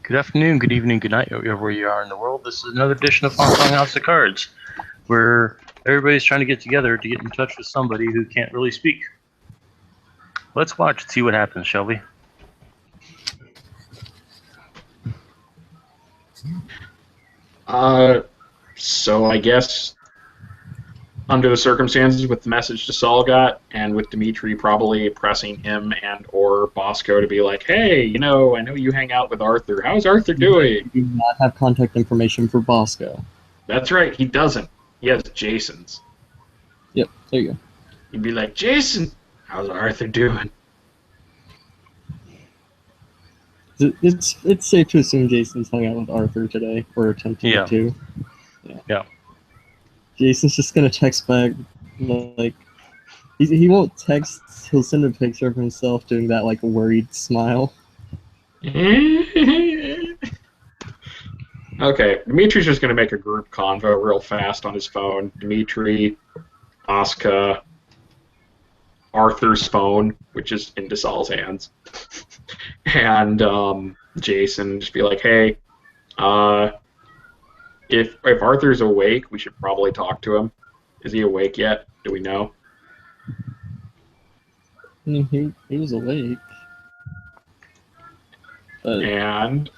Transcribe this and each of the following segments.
Good afternoon, good evening, good night, wherever you are in the world. This is another edition of Hong Kong House of Cards, where everybody's trying to get together to get in touch with somebody who can't really speak. Let's watch and see what happens, shall we? So I guess under the circumstances with the message to Saul got, and with Dimitri probably pressing him and or Bosco to be like, hey, I know you hang out with Arthur. How's Arthur doing? You do not have contact information for Bosco. That's right, he doesn't. He has Jason's. Yep, there you go. You'd be like, Jason, how's Arthur doing? It's safe to assume Jason's hung out with Arthur today, or attempting to. Yeah. Jason's just gonna text back, like, he won't text, he'll send a picture of himself doing that, like, worried smile. Okay, Dimitri's just gonna make a group convo real fast on his phone. Dimitri, Asuka, Arthur's phone, which is in DeSaul's hands, and Jason, just be like, hey, if Arthur's awake, we should probably talk to him. Is he awake yet? Do we know? I mean, he was awake. But And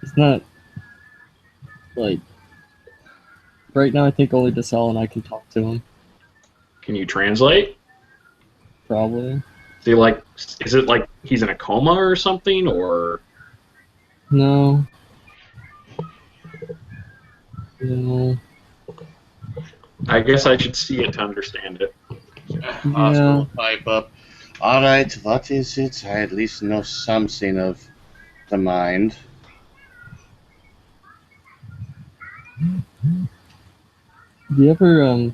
it's not, like, right now I think only DeSaul and I can talk to him. can you translate? Probably. Is it like he's in a coma or something, or? No. No. I guess I should see it to understand it. Oscar will pipe up. Alright, what is it? I at least know something of the mind. You ever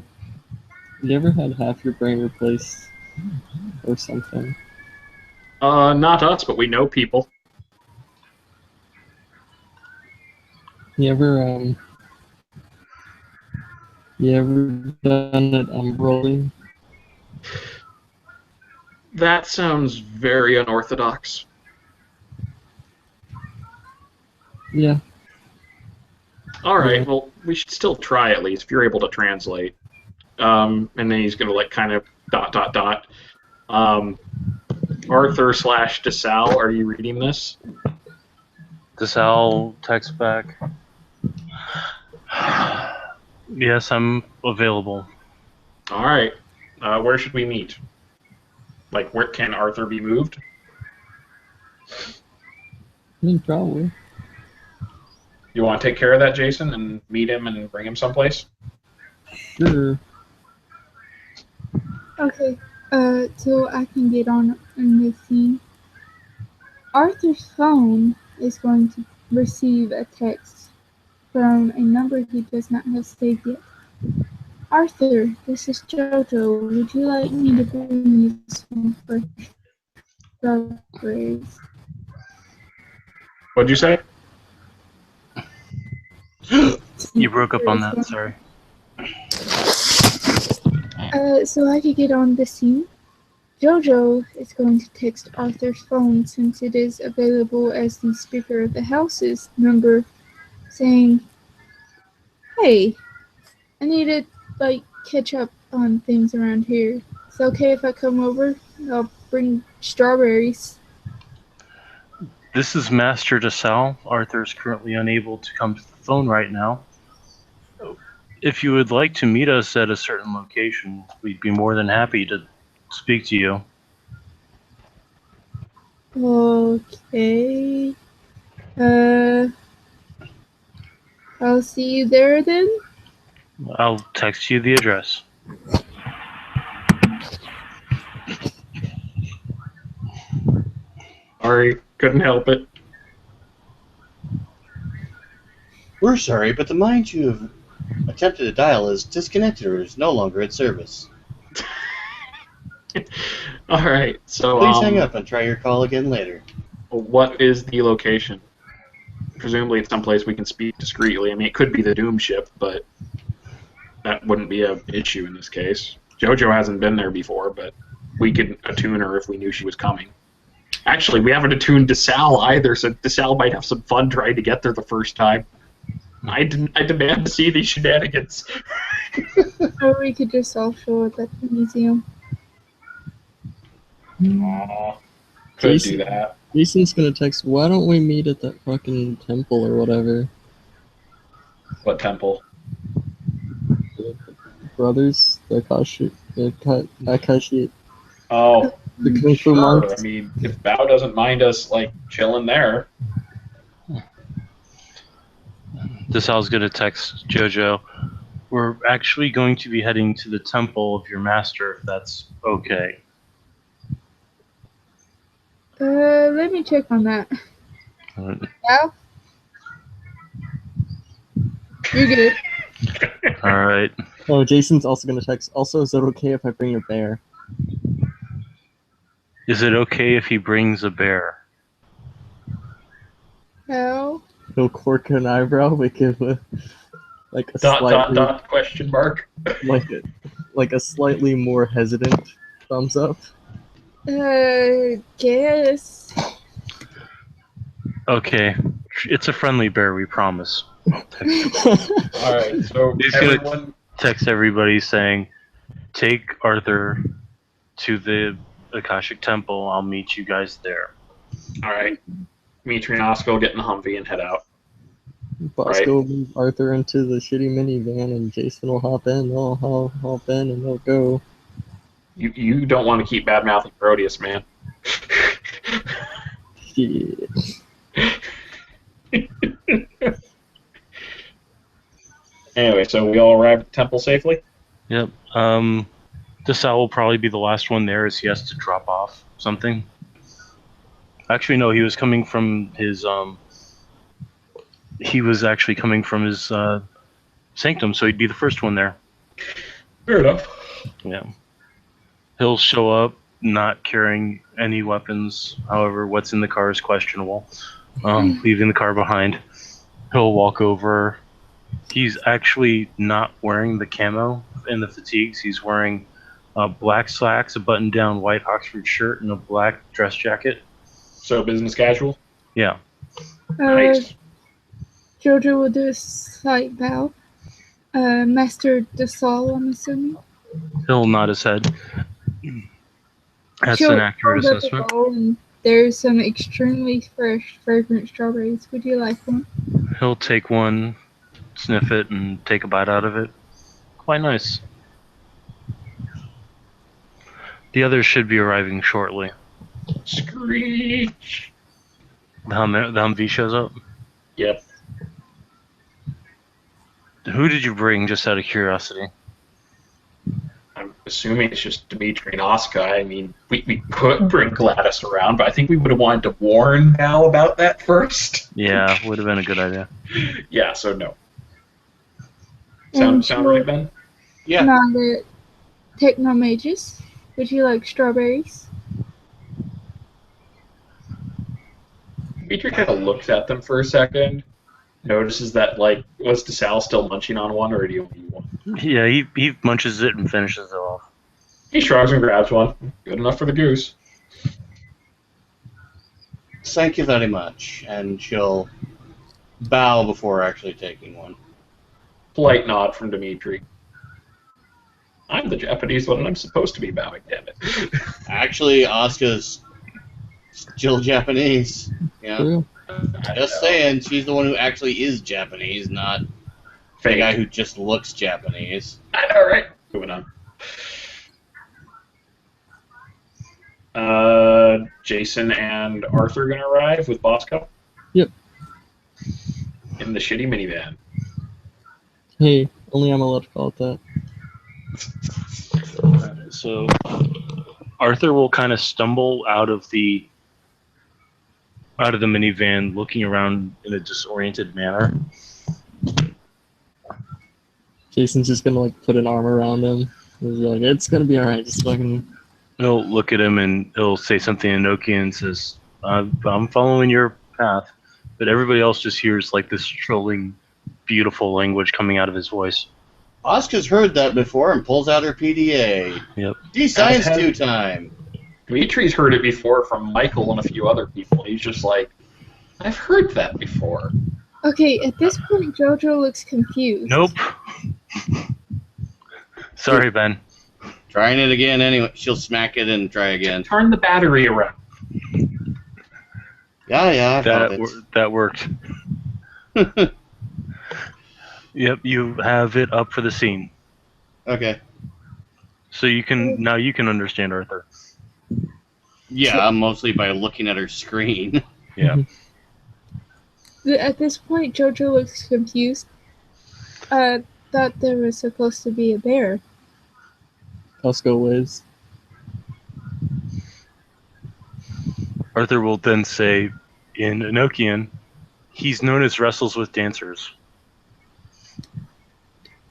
had half your brain replaced or something? Not us, but we know people. You ever done it Broly? That sounds very unorthodox. Yeah. Alright, Yeah. well, we should still try at least, if you're able to translate. And then he's gonna, like, kind of ... Arthur/DeSaul, are you reading this? DeSaul texts back. Yes, I'm available. Alright, where should we meet? Like, where can Arthur be moved? I mean, probably. You want to take care of that, Jason, and meet him and bring him someplace? Sure. Okay, so I can get on in this scene. Arthur's phone is going to receive a text from a number he does not have saved yet. Arthur, this is Jojo. Would you like me to bring you some fresh strawberries? What'd you say? You broke up on that, sorry. So I could get on the scene. Jojo is going to text Arthur's phone since it is available as the Speaker of the House's number, saying, hey, I need to, catch up on things around here. It's okay if I come over? I'll bring strawberries. This is Master DeSaul. Arthur is currently unable to come to the phone right now. If you would like to meet us at a certain location, we'd be more than happy to speak to you. Okay. I'll see you there then? I'll text you the address. Sorry, couldn't help it. We're sorry, but the mind you have attempted to dial is disconnected or is no longer in service. Alright, so, Please hang up and try your call again later. what is the location? Presumably it's someplace we can speak discreetly. I mean, it could be the Doom ship, but that wouldn't be an issue in this case. Jojo hasn't been there before, but we could attune her if we knew she was coming. Actually, we haven't attuned DeSalle either, so DeSalle might have some fun trying to get there the first time. I demand to see these shenanigans. Or we could just all show up at the museum. Aw, could Jason- do that. Jason's gonna text, why don't we meet at that fucking temple or whatever? What temple? Brothers, the Akashi, Oh, the Kung Fu sure. monks. I mean, if Bao doesn't mind us, like, chilling there. DeSalle's gonna text Jojo. We're actually going to be heading to the temple of your master, if that's okay. Let me check on that. Uh, Now? You're good. All right. Oh, Jason's also gonna text, also, is it okay if I bring a bear? Is it okay if he brings a bear? How? He'll cork an eyebrow, make it like a Dot, slightly, dot, question mark. like a slightly more hesitant thumbs up. Guess. Okay. It's a friendly bear, we promise. Alright, so He's gonna- everyone... Text everybody saying, take Arthur to the Akashic Temple. I'll meet you guys there. Alright. Dimitri and Oscar will get in the Humvee and head out. Bosco will move Arthur into the shitty minivan, and Jason will hop in. They'll hop in, and they'll go. You don't want to keep bad-mouthing Proteus, man. Shit. Anyway, so we all arrived at the temple safely? Yep. DeSalle will probably be the last one there as he has to drop off something. Actually, no, he was coming from his, he was actually coming from his, sanctum, so he'd be the first one there. Fair enough. Yeah. He'll show up not carrying any weapons. However, what's in the car is questionable. Leaving the car behind. He'll walk over. He's actually not wearing the camo and the fatigues. He's wearing black slacks, a button-down white Oxford shirt, and a black dress jacket. So business casual? Yeah. Nice. Jojo will do a slight bow. Master DeSalle, I'm assuming. He'll nod his head. That's She'll an accurate hold up a assessment. bowl and there's some extremely fresh, fragrant strawberries. Would you like one? He'll take one, sniff it, and take a bite out of it. Quite nice. The others should be arriving shortly. Screech! The Humvee shows up. Yep. Who did you bring, just out of curiosity? I'm assuming it's just Dimitri and Oscar. I mean, we could bring Gladys around, but I think we would have wanted to warn Mal about that first. Yeah, would have been a good idea. Yeah, so no. And Sound right, Ben? Yeah. Nod at Techno Mages. Would you like strawberries? Dimitri kind of looks at them for a second, notices that, like, was DeSalle still munching on one, or do you only eat one? Yeah, he munches it and finishes it off. He shrugs and grabs one. Good enough for the goose. Thank you very much. And she'll bow before actually taking one. Polite nod from Dimitri. I'm the Japanese one, and I'm supposed to be bowing, damn it. Actually, Asuka's still Japanese. Yeah. True. Just saying, she's the one who actually is Japanese, not the Fake. guy who just looks Japanese. I know, right? Moving on. Jason and Arthur gonna arrive with Bosco? Yep. In the shitty minivan. Hey, only I'm allowed to call it that. So Arthur will kind of stumble out of the minivan, looking around in a disoriented manner. Jason's just gonna like put an arm around him. He's like, it's gonna be alright, just fucking. He'll look at him and he'll say something in Nokia and says, I'm following your path. But everybody else just hears like this trilling, beautiful language coming out of his voice. Asuka's heard that before and pulls out her PDA. Yep. D-Science 2 time. Dimitri's heard it before from Michael and a few other people. He's just like, I've heard that before. Okay, at this point, Jojo looks confused. Nope. Sorry, Ben. Trying it again anyway. She'll smack it and try again. Turn the battery around. Yeah, I felt That worked. it. Yep, you have it up for the scene. Okay. So you can understand Arthur. Yeah, mostly by looking at her screen. Yeah. At this point, Jojo looks confused. Thought there was supposed to be a bear. Costco waves. Arthur will then say, in Enochian, he's known as wrestles with dancers.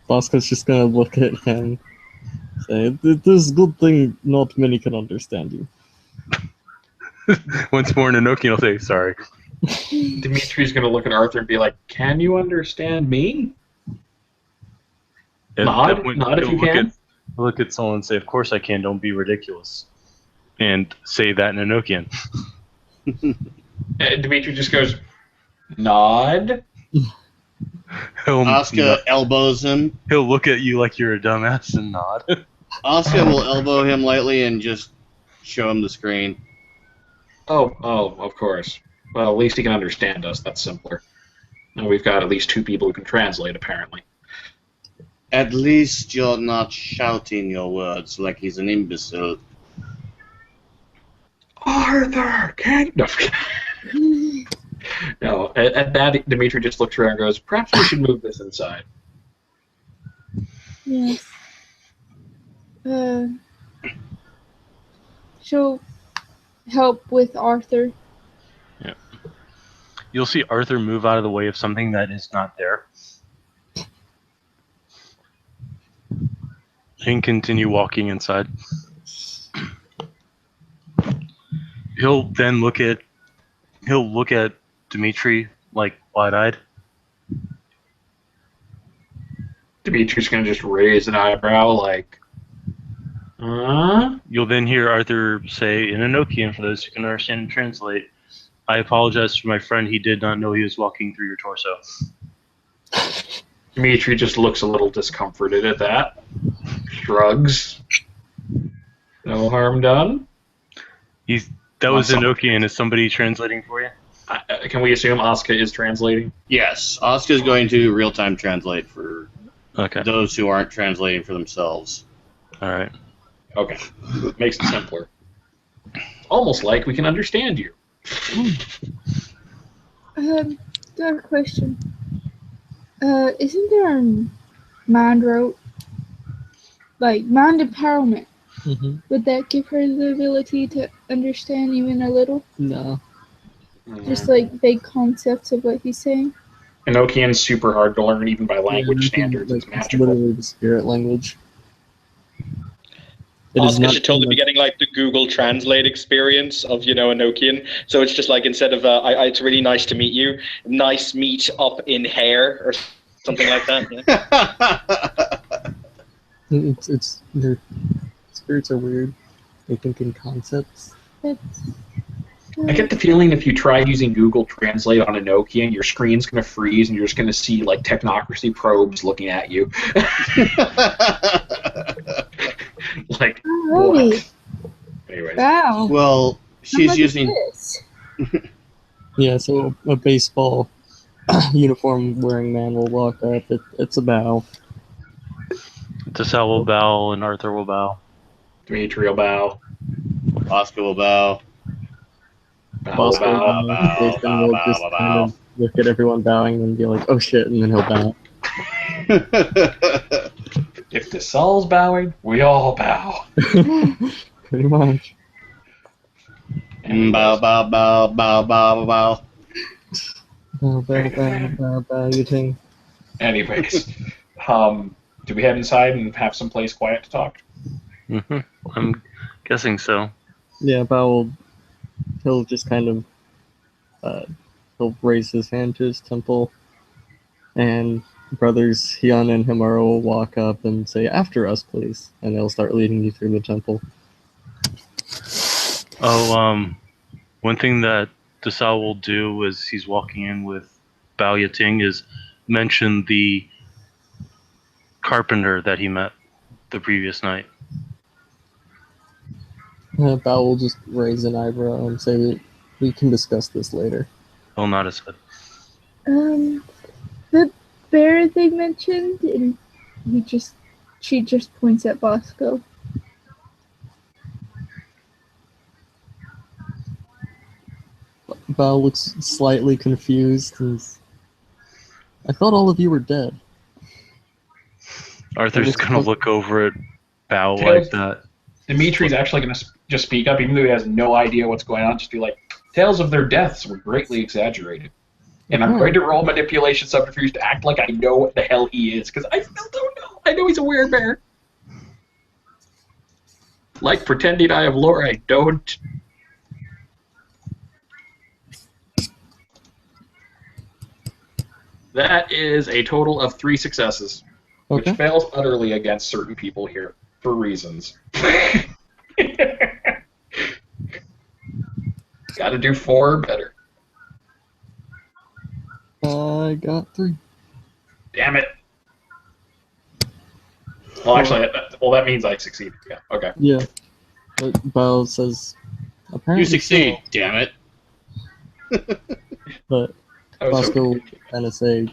Bosco's just gonna look at him, say, "This is a good thing not many can understand you." Once more, Enochian will say, sorry. Dimitri's going to look at Arthur and be like, can you understand me? At Nod? that point, Nod if he'll you can. Look at someone and say, of course I can, don't be ridiculous. And say that in Enochian. Dimitri just goes, nod. Asuka elbows him. He'll look at you like you're a dumbass and nod. Asuka will elbow him lightly and just show him the screen. Oh, of course. Well, at least he can understand us. That's simpler. And we've got at least two people who can translate, apparently. At least you're not shouting your words like he's an imbecile. Arthur, can no. No, at that, Dimitri just looks around and goes, perhaps we should move this inside. Yes. She'll help with Arthur. Yeah. You'll see Arthur move out of the way of something that is not there. And continue walking inside. He'll then look at Dimitri like wide-eyed. Dimitri's going to just raise an eyebrow like, huh? You'll then hear Arthur say in Enochian, for those who can understand and translate, I apologize for my friend, he did not know he was walking through your torso. Dimitri just looks a little discomforted at that. Shrugs. No harm done. That was Enochian. Is somebody translating for you? Can we assume Asuka is translating? Yes, Asuka's going to real-time translate for Okay. those who aren't translating for themselves. All right. Okay. Makes it simpler. Almost like we can understand you. Got a question. Isn't there a mind rope? Like, mind empowerment. Mm-hmm. Would that give her the ability to understand even a little? No. Just like vague concepts of what he's saying? Enochian's super hard to learn even by language Yeah, standards. It's it's magical. literally the spirit language. It is Asuka not should totally be getting like the Google Translate experience of, Enochian. So it's just like instead of it's really nice to meet you, nice meet up in hair or something like that. Yeah. It's their spirits are weird. They think in concepts. That's, I get the feeling if you try using Google Translate on Enochian, your screen's going to freeze and you're just going to see like technocracy probes looking at you. Like, Alrighty. what? Anyways. Wow. Well, How she's much using... is this? Yeah, so a baseball uniform wearing man will walk up. It's a bow. Tasal will bow and Arthur will bow. Dimitri will bow. Asuka will bow. Bow, Bosco bow. bow, Jason bow, will bow, just bow, kind of look at everyone bowing and be like, "Oh shit," and then he'll bow. If the soul's bowing, we all bow. Pretty much. Bow, bow, bow, bow, bow, bow. Bow, bow, bow, bow, bow, you think? Anyways, do we head inside and have some place quiet to talk? Mm-hmm. I'm guessing so. Yeah, Bow he'll just kind of he'll raise his hand to his temple, and brothers Hyun and Himura will walk up and say, "After us, please," and they'll start leading you through the temple. One thing that Desau will do as he's walking in with Bao Yating is mention the carpenter that he met the previous night. Bao will just raise an eyebrow and say that we can discuss this later. He'll nod his head. The bear they mentioned, and she just points at Bosco. Bao looks slightly confused. And I thought all of you were dead. Arthur's gonna look over at Bao Tails- like that. Dimitri's actually going to just speak up, even though he has no idea what's going on. Just be like, tales of their deaths were greatly exaggerated. And I'm going to roll manipulation subterfuge to act like I know what the hell he is, because I still don't know. I know he's a werebear. Like pretending I have lore, I don't. That is a total of 3 successes, Okay. which fails utterly against certain people here, for reasons. Gotta do 4 or better. I got 3. Damn it. Well, actually, that means I succeed. Yeah, okay. Yeah. But Bao says, apparently You succeed, damn it. But I was Bosco will hoping- kind of say,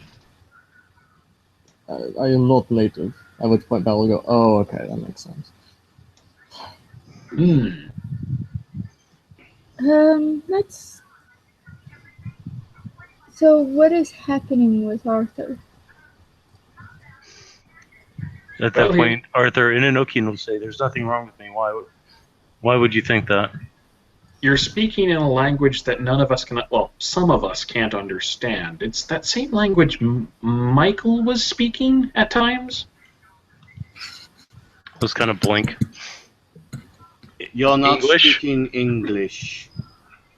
I am not native. At which point Bao will go, oh, okay, that makes sense. Let's. So, what is happening with Arthur? At that Well, point, Arthur Inanokian will say, "There's nothing wrong with me. Why would you think that?" You're speaking in a language that none of us can, well, some of us can't understand. It's that same language Michael was speaking at times. Let's kind of blink. You're not English? speaking English.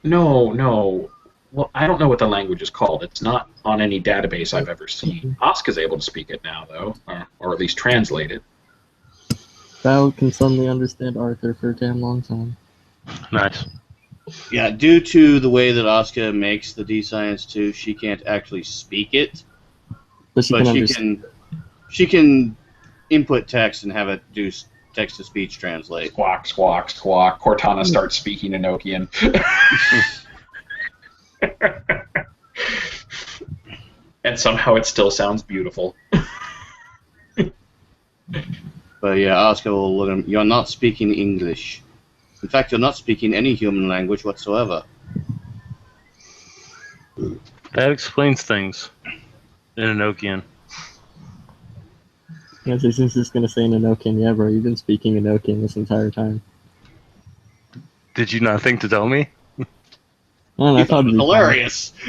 No. Well, I don't know what the language is called. It's not on any database I've ever seen. Asuka's able to speak it now, though, or at least translate it. Bao can suddenly understand Arthur for a damn long time. Nice. Yeah, due to the way that Asuka makes the D-Science 2, she can't actually speak it, But she but can she understand. she can input text and have it do text-to-speech translate. Squawk, squawk, squawk. Cortana starts speaking Enochian. And somehow it still sounds beautiful. But yeah, Asuka will look at him. You're not speaking English. In fact, you're not speaking any human language whatsoever. That explains things. Inanokian. Yeah, Jason's just gonna say in Enochian, yeah, bro, you've been speaking Enochian this entire time. Did you not think to tell me? And I You thought thought it it'd was be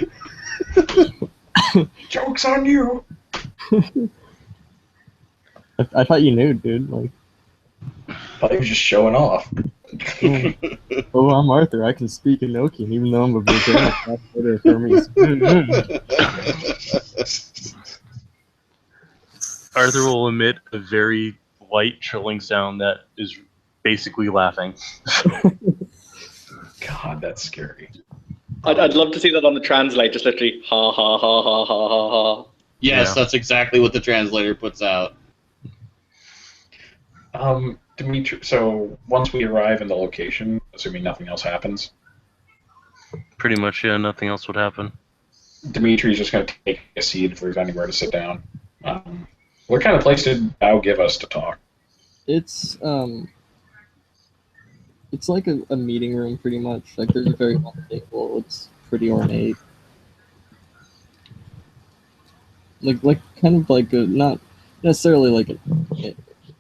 hilarious. Joke's on you! fun. I thought you knew, dude. Like, Thought he was just showing off. oh, I'm Arthur. I can speak Enochian, even though I'm a Virginian translator for me. Arthur will emit a very light, trilling sound that is basically laughing. God, that's scary. I'd love to see that on the translate, just literally ha ha ha ha ha ha ha. Yes, Yeah. that's exactly what the translator puts out. Dimitri, so once we arrive in the location, assuming nothing else happens, Pretty much, yeah. Nothing else would happen. Dimitri's just going to take a seat if there's anywhere to sit down. What kind of place did Bao give us to talk? It's like a meeting room, pretty much. Like, there's a very long table. It's pretty ornate. Like kind of like a, not necessarily like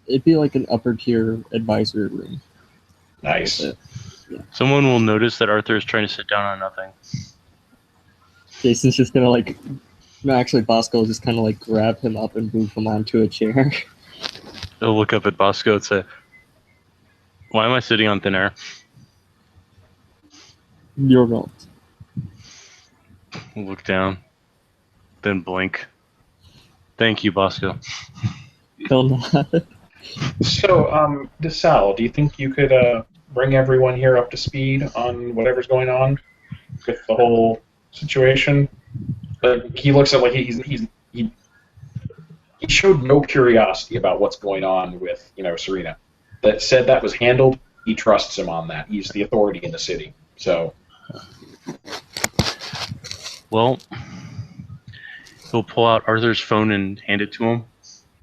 it'd be like an upper tier advisory room. Nice. That's it. Someone will notice that Arthur is trying to sit down on nothing. Jason's just gonna like, no, actually, Bosco will just kind of like grab him up and move him onto a chair. He'll look up at Bosco and say, "Why am I sitting on thin air?" You're not. Look down, then blink. Thank you, Bosco. He'll not. So, DeSalle, do you think you could bring everyone here up to speed on whatever's going on with the whole situation. Like he looks at like he showed no curiosity about what's going on with Serena. That said that was handled. He trusts him on that. He's the authority in the city. So, Well, he'll pull out Arthur's phone and hand it to him.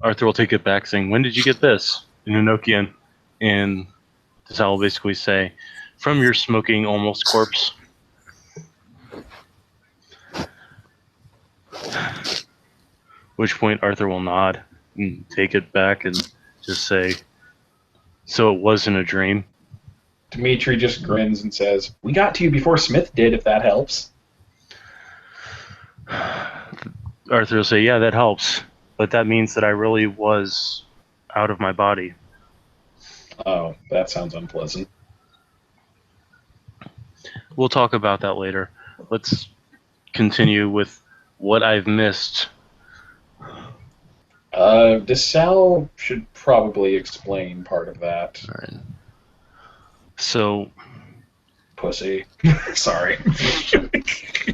Arthur will take it back, saying, "When did you get this?" in Enochian, and Desal will basically say, "From your smoking almost corpse." Which point Arthur will nod and take it back and just say, "So it wasn't a dream." Dimitri just grins and says, "We got to you before Smith did, if that helps." Arthur will say, "Yeah, that helps. But that means that I really was out of my body." Oh, that sounds unpleasant. We'll talk about that later. Let's continue with what I've missed. DeSalle should probably explain part of that. All right. So, Pussy. Sorry.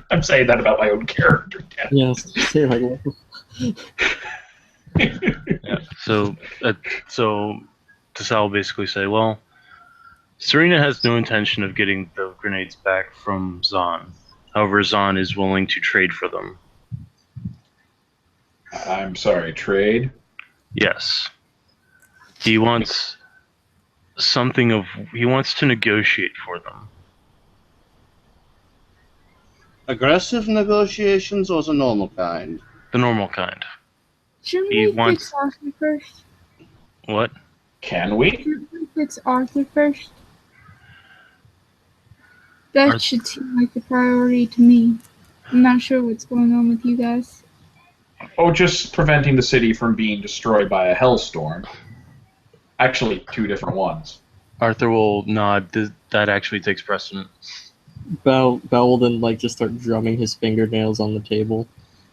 I'm saying that about my own character. Yes, say it like yeah, so Desal will basically say, well, Serena has no intention of getting the grenades back from Zahn. However, Zahn is willing to trade for them. I'm sorry, trade? Yes. He wants he wants to negotiate for them. Aggressive negotiations or the normal kind? The normal kind. Shouldn't He we wants- fix Arthur first? What? Can we? Shouldn't we fix Arthur first? That Arth- should seem like the priority to me. I'm not sure what's going on with you guys. Oh, just preventing the city from being destroyed by a hellstorm. Actually, 2 different ones. Arthur will nod. That actually takes precedent. Bao will then just start drumming his fingernails on the table,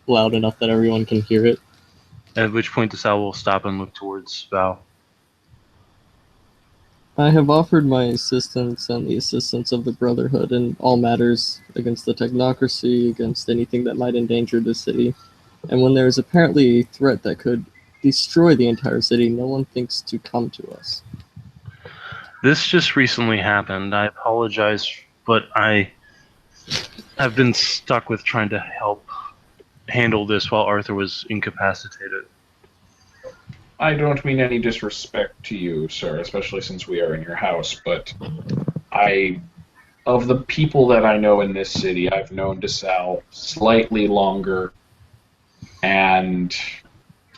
loud enough that everyone can hear it. At which point Desal will stop and look towards Val. I have offered my assistance and the assistance of the Brotherhood in all matters against the technocracy, against anything that might endanger the city. And when there is apparently a threat that could destroy the entire city, no one thinks to come to us. This just recently happened. I apologize, but I have been stuck with trying to help handle this while Arthur was incapacitated. I don't mean any disrespect to you, sir, especially since we are in your house, but of the people that I know in this city, I've known DeSalle slightly longer, and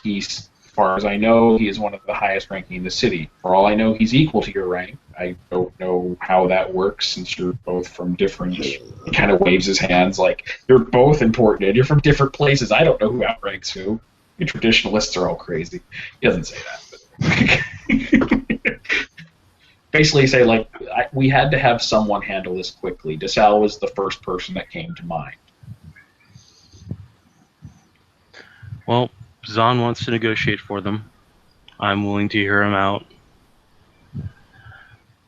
as far as I know, he is one of the highest ranking in the city. For all I know, he's equal to your rank. I don't know how that works since you're both from different... He kind of waves his hands like, you're both important, and you're from different places. I don't know who outranks who. You traditionalists are all crazy. He doesn't say that, but... Basically say, we had to have someone handle this quickly. DeSalle was the first person that came to mind. Well, Zahn wants to negotiate for them. I'm willing to hear him out.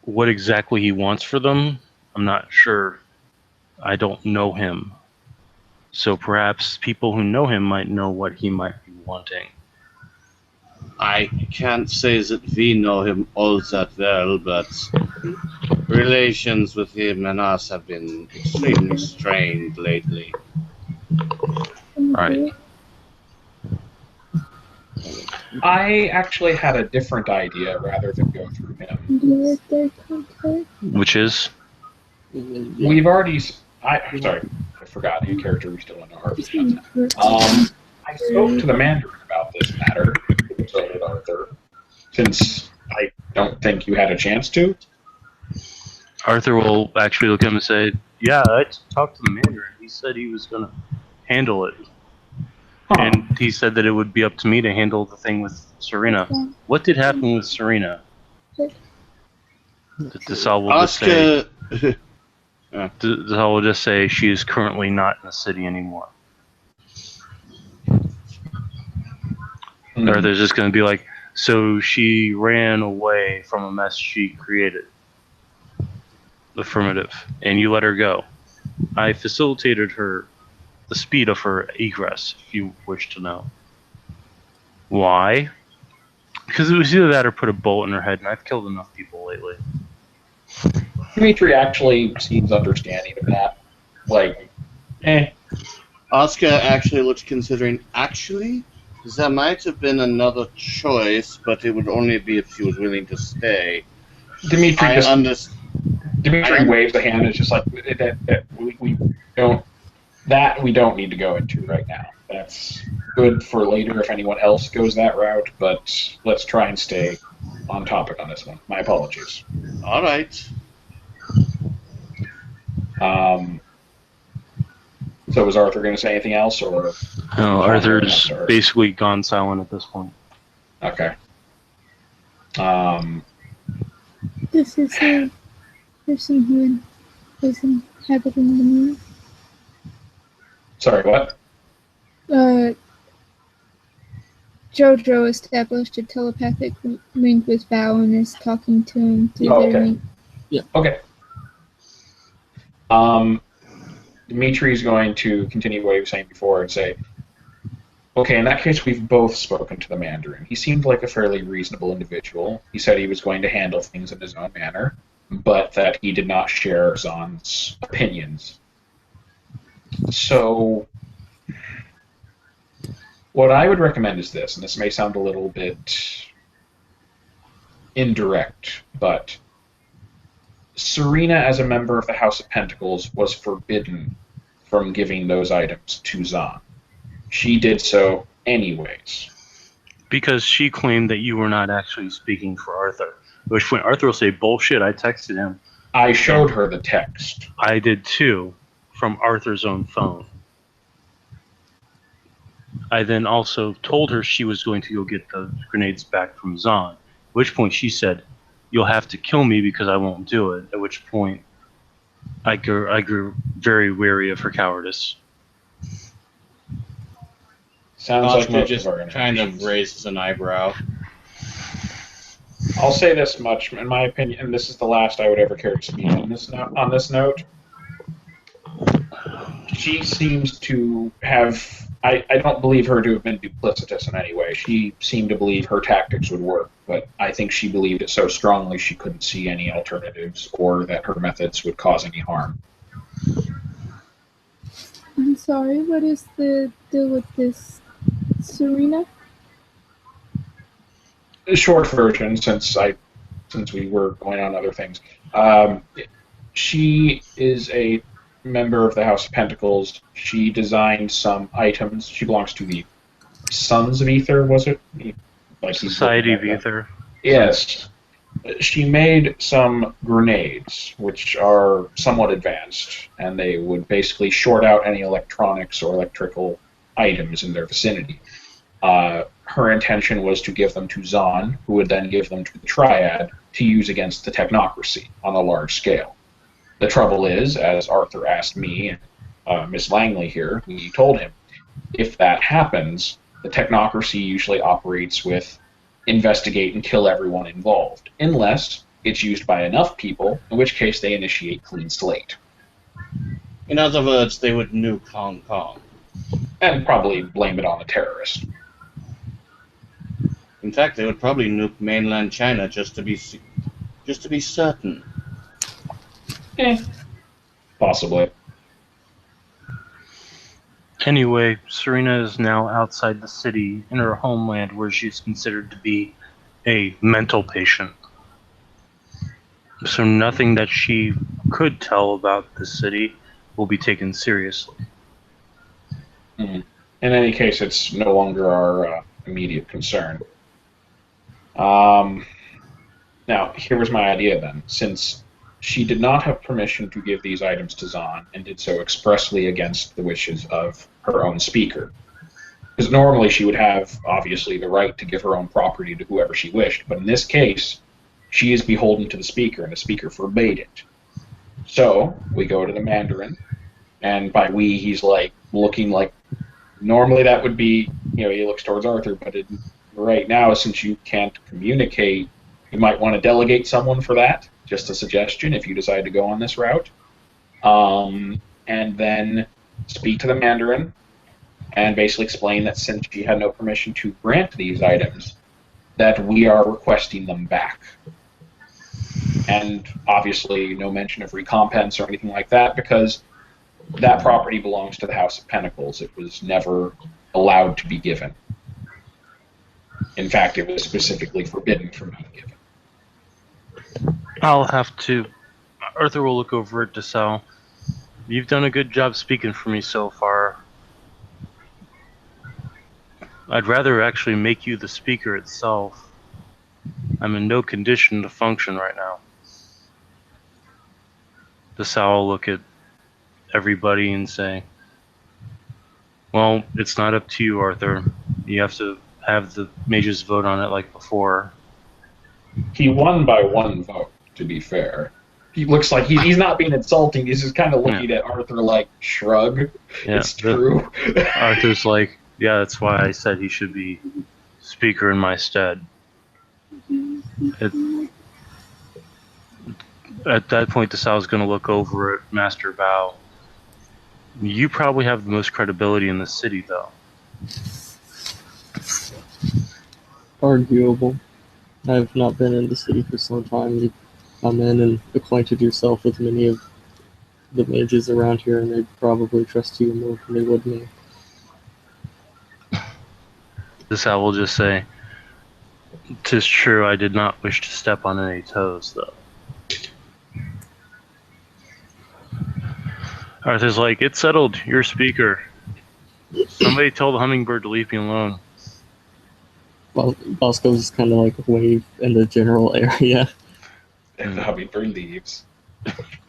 What exactly he wants for them, I'm not sure. I don't know him. So perhaps people who know him might know what he might be wanting. I can't say that we know him all that well, but relations with him and us have been extremely strained lately. Right. I actually had a different idea rather than go through him. Do it there, contact. Which is? We've already... Sorry, I forgot. Your character we still don't know her. I spoke to the Mandarin about this matter, so did Arthur, since I don't think you had a chance to. Arthur will actually look at him and say, yeah, I talked to the Mandarin. He said he was going to handle it. Huh. And he said that it would be up to me to handle the thing with Serena. What did happen with Serena? Desal will just say... Desal will just say she is currently not in the city anymore. Or they're just going to be like, so she ran away from a mess she created. Affirmative. And you let her go. I facilitated the speed of her egress, if you wish to know. Why? Because it was either that or put a bullet in her head, and I've killed enough people lately. Dimitri actually seems understanding of that. Like, Oscar actually looks considering, actually, there might have been another choice, but it would only be if she was willing to stay. Dimitri I just understand. Dimitri waves a hand. It's just like we don't need to go into right now. That's good for later if anyone else goes that route. But let's try and stay on topic on this one. My apologies. All right. So was Arthur going to say anything else, or? No, Arthur's basically gone silent at this point. Okay. This is a person who is inhabiting the moon. Sorry, what? Jojo established a telepathic link with Val and is talking to him through their link. Yeah. Okay. Dimitri's going to continue what he was saying before and say, okay, in that case, we've both spoken to the Mandarin. He seemed like a fairly reasonable individual. He said he was going to handle things in his own manner, but that he did not share Zahn's opinions. So, what I would recommend is this, and this may sound a little bit indirect, but Serena, as a member of the House of Pentacles, was forbidden from giving those items to Zahn. She did so anyways. Because she claimed that you were not actually speaking for Arthur. At which point Arthur will say, bullshit, I texted him. I showed her the text. I did too, from Arthur's own phone. I then also told her she was going to go get the grenades back from Zahn. At which point she said, you'll have to kill me because I won't do it. At which point I grew very wary of her cowardice. Sounds like Oscar most just of our kind of interactions. raises an eyebrow. I'll say this much, in my opinion, and this is the last I would ever care to speak on this note. She seems to have... I don't believe her to have been duplicitous in any way. She seemed to believe her tactics would work, but I think she believed it so strongly she couldn't see any alternatives or that her methods would cause any harm. I'm sorry, what is the deal with this, Serena? The short version, since we were going on other things, she is a member of the House of Pentacles. She designed some items. She belongs to the Sons of Ether, was it? Like Society of Ether. Yes. She made some grenades, which are somewhat advanced, and they would basically short out any electronics or electrical items in their vicinity. Her intention was to give them to Zahn, who would then give them to the Triad to use against the Technocracy on a large scale. The trouble is, as Arthur asked me and Miss Langley here, we told him, if that happens, the Technocracy usually operates with investigate and kill everyone involved, unless it's used by enough people, in which case they initiate clean slate. In other words, they would nuke Hong Kong. And probably blame it on the terrorist. In fact, they would probably nuke mainland China just to be certain. Possibly. Anyway, Serena is now outside the city in her homeland where she's considered to be a mental patient. So nothing that she could tell about the city will be taken seriously. In any case, it's no longer our immediate concern. Now, here was my idea then. Since she did not have permission to give these items to Zahn, and did so expressly against the wishes of her own speaker. Because normally she would have, obviously, the right to give her own property to whoever she wished, but in this case, she is beholden to the speaker, and the speaker forbade it. So, we go to the Mandarin, and by we, he's like, looking like, normally that would be, he looks towards Arthur, but right now, since you can't communicate, you might want to delegate someone for that, Just a suggestion if you decide to go on this route. And then speak to the Mandarin and basically explain that since she had no permission to grant these items, that we are requesting them back. And obviously no mention of recompense or anything like that, because that property belongs to the House of Pentacles. It was never allowed to be given. In fact, it was specifically forbidden from being given. I'll have to. Arthur will look over at DeSalle. You've done a good job speaking for me so far. I'd rather actually make you the speaker itself. I'm in no condition to function right now. DeSalle will look at everybody and say, well, it's not up to you, Arthur. You have to have the mages vote on it like before. He won by 1 vote, to be fair. He looks like he's not being insulting. He's just kind of looking at Arthur like, shrug. Yeah, it's true. Arthur's like, yeah, that's why I said he should be speaker in my stead. At that point, DeSalle's going to look over at Master Val. You probably have the most credibility in the city, though. Arguable. I have not been in the city for some time. You come in and acquainted yourself with many of the mages around here, and they'd probably trust you more than they would me. DeSalle will just say, "'Tis true, I did not wish to step on any toes, though." Arthur's like, "It's settled. You're speaker. Somebody tell the hummingbird to leave me alone." Bosco just kind of like wave in the general area. And the hummingbird leaves.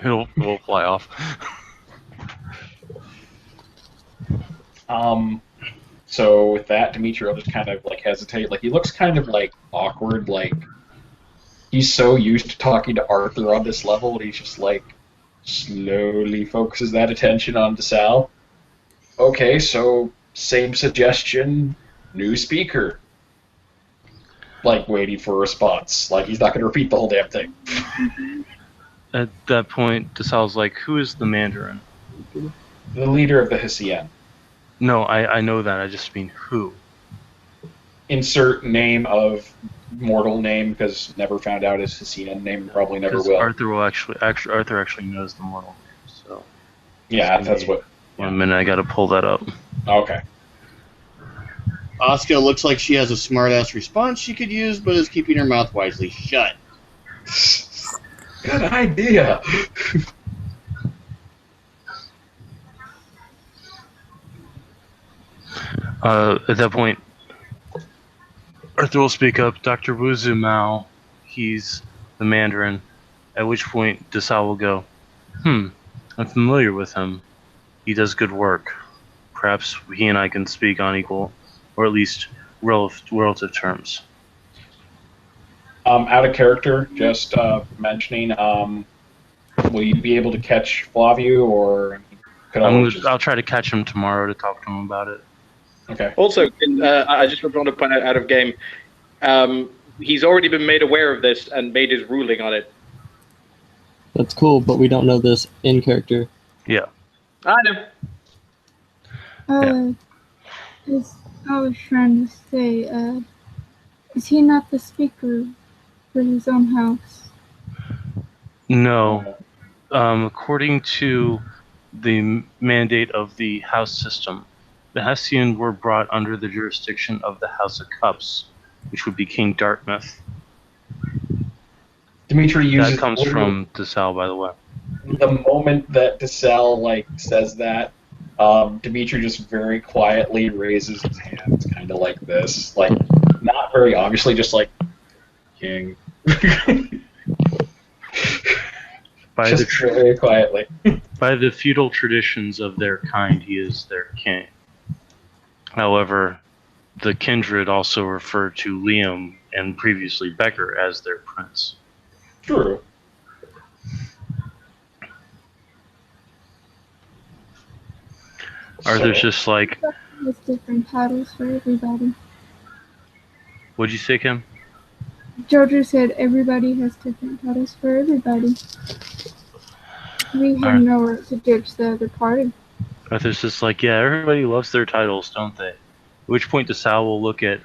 It'll fly off. So with that, Dimitri will just kind of like hesitate. Like he looks kind of like awkward. Like he's so used to talking to Arthur on this level, and he's just like slowly focuses that attention on DeSalle. Okay, so same suggestion, new speaker. Like waiting for a response. Like he's not going to repeat the whole damn thing. At that point, DeSalle's like, "Who is the Mandarin?" The leader of the Hessian. No, I know that. I just mean who. Insert name of mortal name, because never found out his Hessian name, probably never will. Arthur actually knows the mortal name. So yeah, that's what. 1 minute, I got to pull that up. Okay. Asuka looks like she has a smart-ass response she could use, but is keeping her mouth wisely shut. Good idea. At that point, Arthur will speak up. Dr. Wuzu Mao, he's the Mandarin. At which point, DeSalle will go, I'm familiar with him. He does good work. Perhaps he and I can speak on equal, or at least relative terms. Out of character, just mentioning, will you be able to catch Flavio, or I'll try to catch him tomorrow to talk to him about it. Okay. Also, I just want to point out of game, he's already been made aware of this and made his ruling on it. That's cool, but we don't know this in character. Yeah. I know. As I was trying to say, is he not the speaker for his own house? No. According to the mandate of the house system, the Hessian were brought under the jurisdiction of the House of Cups, which would be King Dartmouth. Dimitri uses that comes from DeSalle, by the way. The moment that DeSalle says that, Dimitri just very quietly raises his hands, kind of like this, like not very obviously, just like King. Very quietly. By the feudal traditions of their kind, he is their king. However, the kindred also refer to Liam and previously Becker as their prince. True. Arthur's just like... There's different titles for everybody. What'd you say, Kim? Jojo said everybody has different titles for everybody. We have Alright. no right to judge the other party. Arthur's just like, yeah, everybody loves their titles, don't they? At which point Desal will look at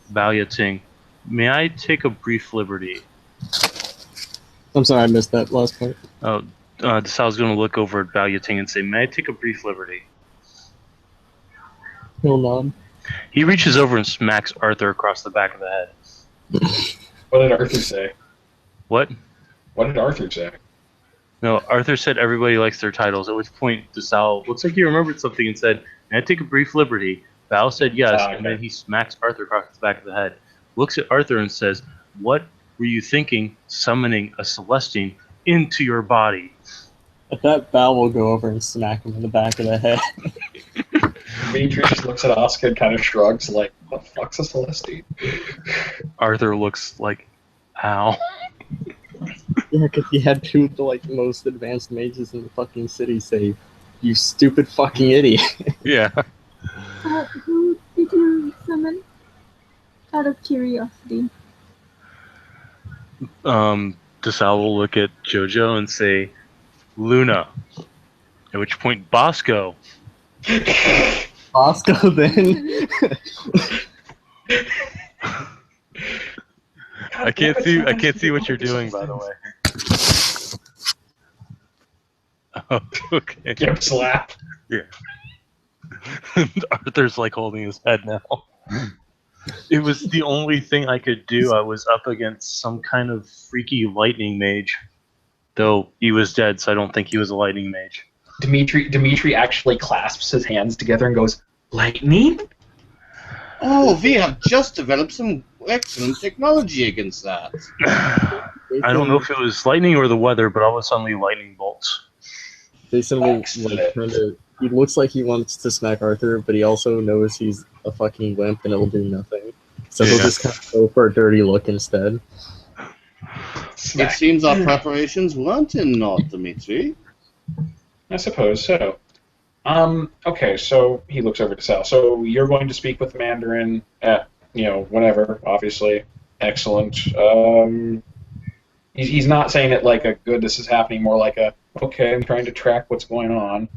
Balia Ting. May I take a brief liberty? I'm sorry, I missed that last part. Desal's going to look over at Balia Ting and say, may I take a brief liberty? He'll nod. He reaches over and smacks Arthur across the back of the head. What did Arthur say? What? What did Arthur say? No, Arthur said everybody likes their titles, at which point Desal looks like he remembered something and said, may I take a brief liberty? Val said yes, Okay. and then he smacks Arthur across the back of the head, looks at Arthur and says, what were you thinking summoning a Celestine into your body? At that, Val will go over and smack him in the back of the head. Dimitri just looks at Asuka and kind of shrugs, like, what the fuck's a Celestine? Arthur looks like, ow. Yeah, because he had two of the most advanced mages in the fucking city say, "You stupid fucking idiot." Yeah. Who did you summon? Out of curiosity. Desal will look at Jojo and say, Luna. At which point Bosco. Bosco then. I can't see what you're doing, by the way. Oh, okay. Gimp slap. Arthur's like holding his head now. It was the only thing I could do. I was up against some kind of freaky lightning mage. Though he was dead, so I don't think he was a lightning mage. Dimitri actually clasps his hands together and goes, lightning? Oh, we have just developed some excellent technology against that. I don't know if it was lightning or the weather, but all of a sudden lightning bolts. Jason will Excellent. he looks like he wants to smack Arthur, but he also knows he's a fucking wimp and it'll do nothing. So he'll Yeah. just kind of go for a dirty look instead. It seems our preparations weren't in naught, Dimitri. I suppose so. Okay, so he looks over to Sal. So you're going to speak with the Mandarin at, whenever, obviously. Excellent. He's not saying it like a good, this is happening, more like a, okay, I'm trying to track what's going on.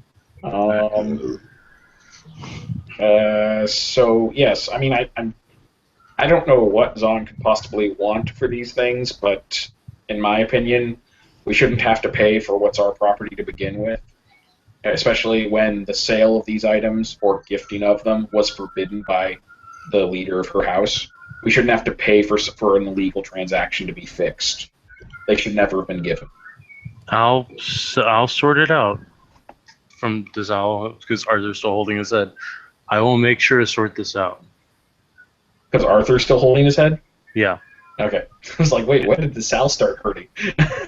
So, yes, I mean, I don't know what Zahn could possibly want for these things, but in my opinion, we shouldn't have to pay for what's our property to begin with, especially when the sale of these items or gifting of them was forbidden by the leader of her house. We shouldn't have to pay for an illegal transaction to be fixed. They should never have been given. I'll sort it out from Desal, because Arthur's still holding his head. I will make sure to sort this out. Because Arthur's still holding his head? Yeah. Okay. I was like, wait, when did the Sal start hurting?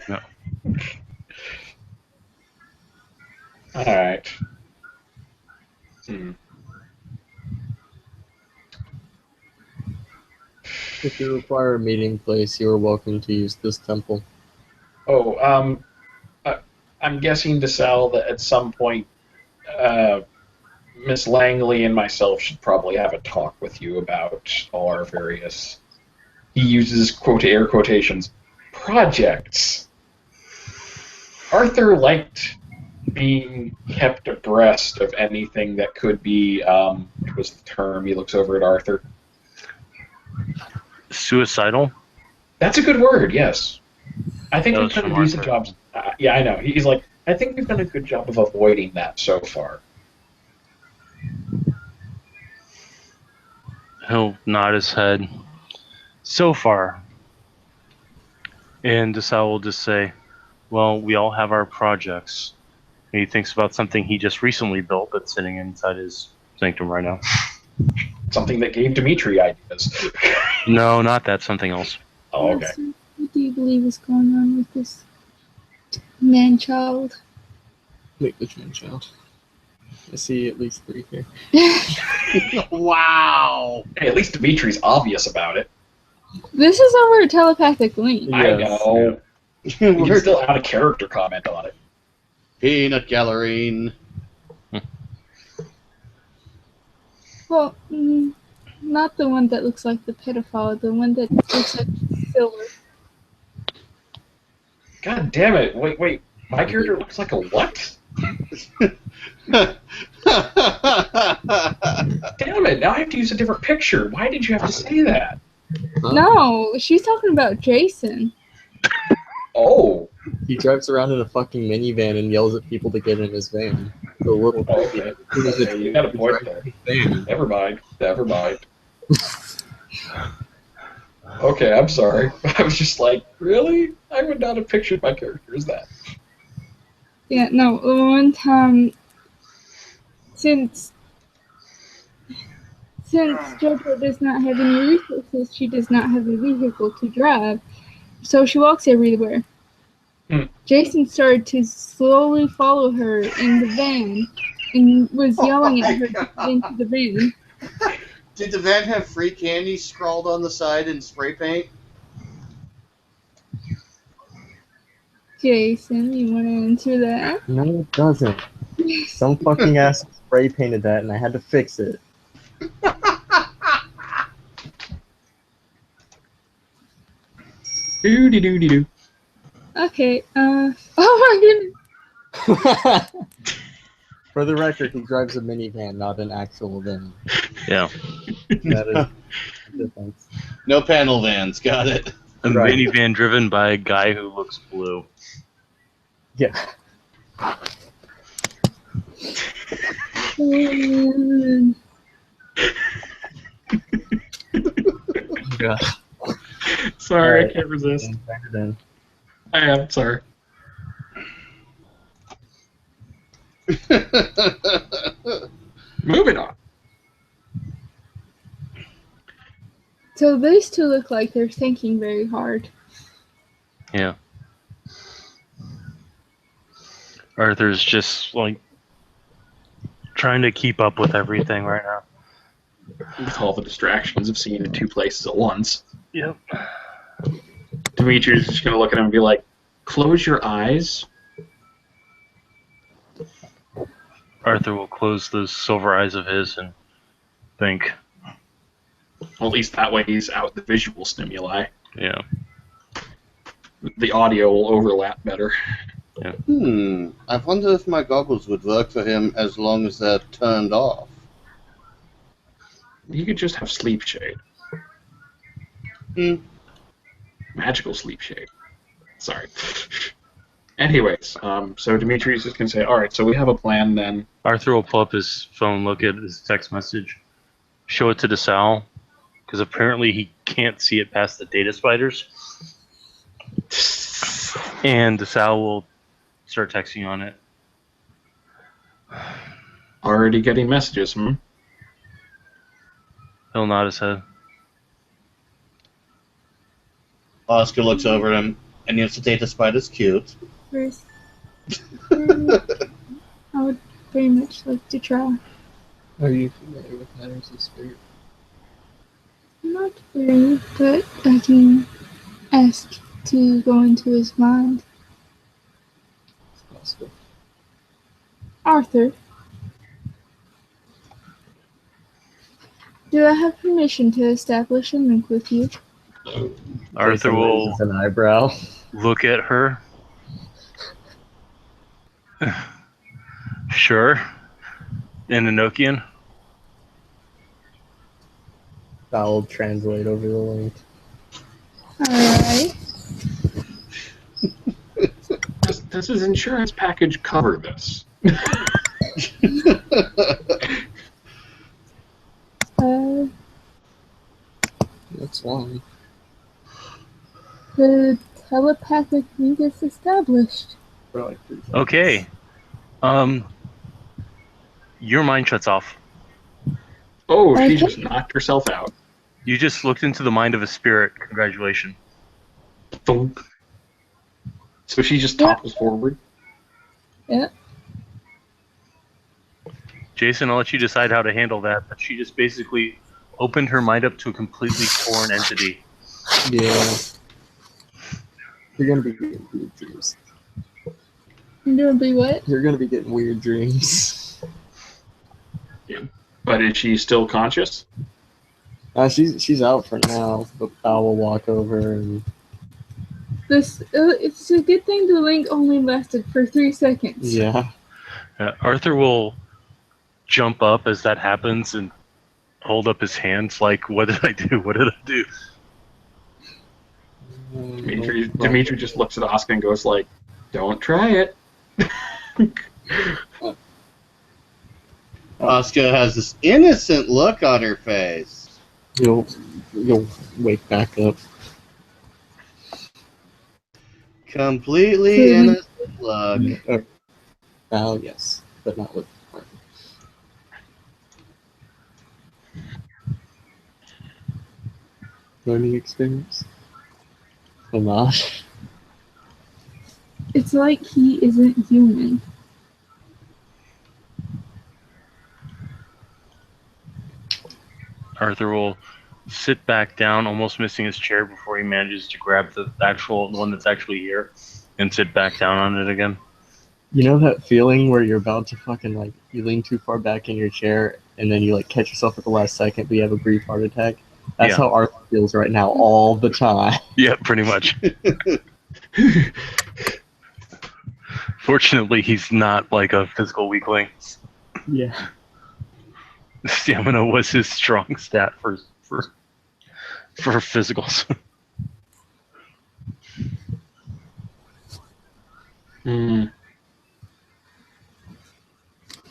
No. Alright. If you require a meeting place, you are welcome to use this temple. Oh, I'm guessing to Sal that at some point, Miss Langley and myself should probably have a talk with you about all our various, he uses air quotations, projects. Arthur liked being kept abreast of anything that could be, what was the term? He looks over at Arthur. Suicidal? That's a good word, yes. I think That we've was done a from decent Arthur. job. Yeah, I know. He's like, I think we've done a good job of avoiding that so far. He'll nod his head. So far. And Desal will just say, well, we all have our projects. And he thinks about something he just recently built that's sitting inside his sanctum right now. Something that gave Dimitri ideas. No, not that, something else. Oh, okay. So what do you believe is going on with this man-child? Wait, which man child? I see at least 3 here. Wow! Hey, at least Dimitri's obvious about it. This is over a telepathic link. I Yes. know. We can still out of character comment on it. Peanut gallery. Well, not the one that looks like the pedophile, the one that looks like Silver. God damn it! Wait. My character looks like a what? Damn it! Now I have to use a different picture. Why did you have to say that? Huh? No, she's talking about Jason. Oh. He drives around in a fucking minivan and yells at people to get in his van. The little Oh, baby. okay. Okay, you got a point there. Van. Never mind. Okay, I'm sorry. I was just like, really? I would not have pictured my character as that. Yeah, no, one time, since JoJo does not have any resources, she does not have a vehicle to drive, so she walks everywhere. Hmm. Jason started to slowly follow her in the van and was yelling at her to get into the van. Did the van have free candy scrawled on the side in spray paint? Jason, you want to answer that? No, it doesn't. Some fucking ass spray painted that and I had to fix it. Doo-dee-doo-dee-doo. Okay, oh my goodness. For the record, he drives a minivan, not an actual van. Yeah. That is the difference. No panel vans, got it. A Right. minivan driven by a guy who looks blue. Yeah. Yeah. Sorry, Alright. I can't resist. Then. I am sorry. Moving on. So these two look like they're thinking very hard. Yeah. Arthur's just like trying to keep up with everything right now. With all the distractions of seeing in two places at once. Yep. Dimitri's just gonna look at him and be like, "Close your eyes." Arthur will close those silver eyes of his and think. Well, at least that way he's out the visual stimuli. Yeah. The audio will overlap better. I wonder if my goggles would work for him as long as they're turned off. You could just have sleep shade. Hmm. Magical sleep shade. Sorry. Anyways, so Dimitri's just gonna say, all right, so we have a plan then. Arthur will pull up his phone, look at his text message, show it to DeSalle, because apparently he can't see it past the data spiders. And DeSalle will start texting on it. Already getting messages, hmm? He'll nod his head. Oscar looks over at him, and yes, the data spider's cute. First, I would very much like to try. Are you familiar with Matters of Spirit? Not very, but I can ask to go into his mind. It's possible. Arthur, do I have permission to establish a link with you? Arthur Jason will raises an eyebrow. look at her. Sure. In Enochian. I'll translate over the link. Alright. Does his insurance package cover this? That's one. The telepathic link is established. For like 3 seconds. Okay. Your mind shuts off. Oh, she Okay. just knocked herself out. You just looked into the mind of a spirit. Congratulations. Thunk. So she just topples forward. Yeah. Jason, I'll let you decide how to handle that, but she just basically opened her mind up to a completely foreign entity. Yeah. You're gonna be getting weird dreams. I'm gonna be what? You're gonna be getting weird dreams. But is she still conscious? She's out for now, but Val will walk over and It's a good thing the link only lasted for 3 seconds. yeah. Arthur will jump up as that happens and hold up his hands like, "What did I do? What did I do?" Dimitri just looks at Asuka and goes like, "Don't try it." Asuka has this innocent look on her face. You'll wake back up. Completely Mhm. innocent look. Val, yes, but not with Arthur. Learning experience? Or not? It's like he isn't human. Arthur will sit back down, almost missing his chair before he manages to grab the one that's actually here, and sit back down on it again. You know that feeling where you're about to fucking like you lean too far back in your chair and then you like catch yourself at the last second, but you have a brief heart attack? That's Yeah. how Arthur feels right now all the time. Yeah, pretty much. Fortunately, he's not like a physical weakling. Yeah. Stamina was his strong stat for physicals.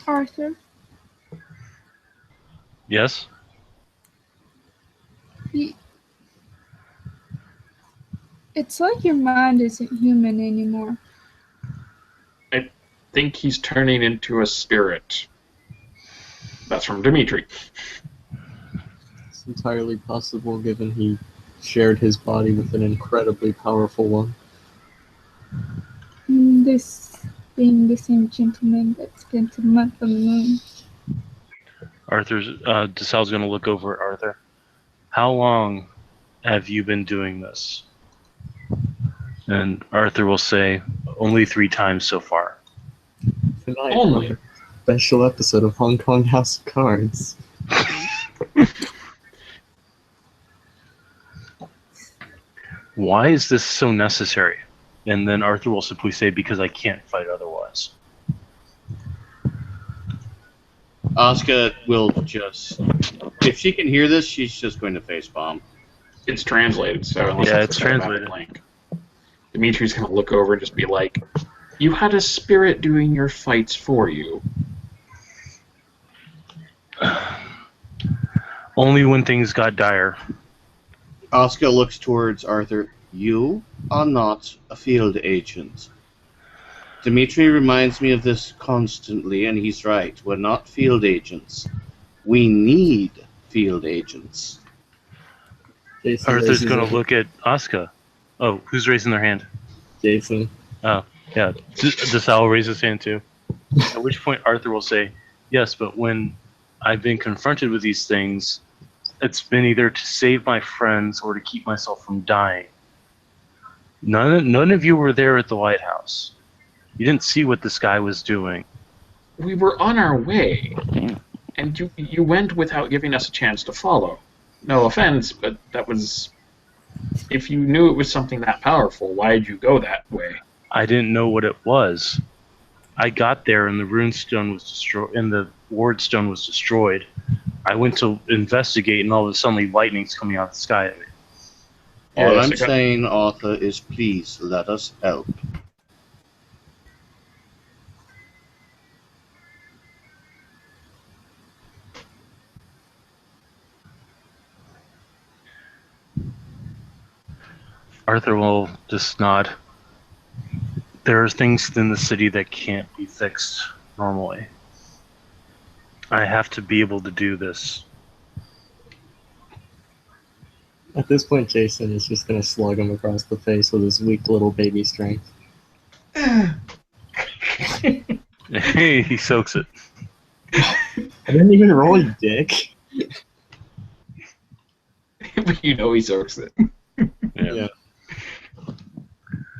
Arthur, Yes? it's like your mind isn't human anymore. I think he's turning into a spirit. That's from Dimitri. It's entirely possible given he shared his body with an incredibly powerful one. This being the same gentleman that spent a month on the moon. DeSal's gonna look over at Arthur. How long have you been doing this? And Arthur will say, only 3 times so far. Tonight, Only. on a special episode of Hong Kong House of Cards. Why is this so necessary? And then Arthur will simply say, because I can't fight otherwise. Asuka will just, if she can hear this, she's just going to facepalm. It's translated, so unless Yeah, it's it's a cinematic translated. link. Dimitri's gonna look over and just be like, "You had a spirit doing your fights for you." Only when things got dire. Asuka looks towards Arthur. You are not a field agent. Dimitri reminds me of this constantly, and he's right. We're not field agents. We need field agents. Jason Arthur's raises gonna a- look at Asuka. Oh, who's raising their hand? Jason. Yeah, DeSal will raise his hand too. At which point Arthur will say, yes, but when I've been confronted with these things, it's been either to save my friends or to keep myself from dying. None of you were there at the lighthouse. You didn't see what this guy was doing. We were on our way, and you went without giving us a chance to follow. No offense, but that was... If you knew it was something that powerful, why did you go that way? I didn't know what it was. I got there and the runestone was destroyed, and the ward stone was destroyed. I went to investigate, and all of a sudden, lightning's coming out of the sky at me. All Yes, I'm I got- saying, Arthur, is please let us help. Arthur will just nod. There are things in the city that can't be fixed normally. I have to be able to do this. At this point, Jason is just gonna slug him across the face with his weak little baby strength. Hey, he soaks it. I didn't even roll, you dick. But you know he soaks it. Yeah.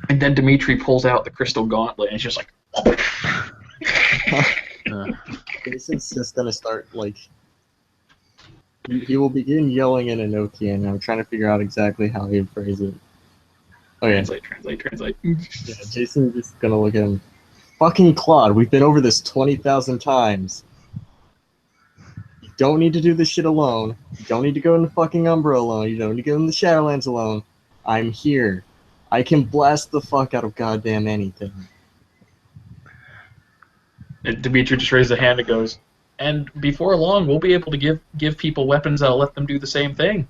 And then Dimitri pulls out the crystal gauntlet and it's just like... Uh, Jason's just gonna start like He will begin yelling in Enochian. I'm trying to figure out exactly how he'd phrase it. Okay, Translate. yeah, Jason's just gonna look at him. Fucking Claude, we've been over this 20,000 times. You don't need to do this shit alone. You don't need to go in the fucking Umbra alone. You don't need to go in the Shadowlands alone. I'm here. I can blast the fuck out of goddamn anything. And Dimitri just raises a hand and goes, and before long, we'll be able to give people weapons that'll let them do the same thing.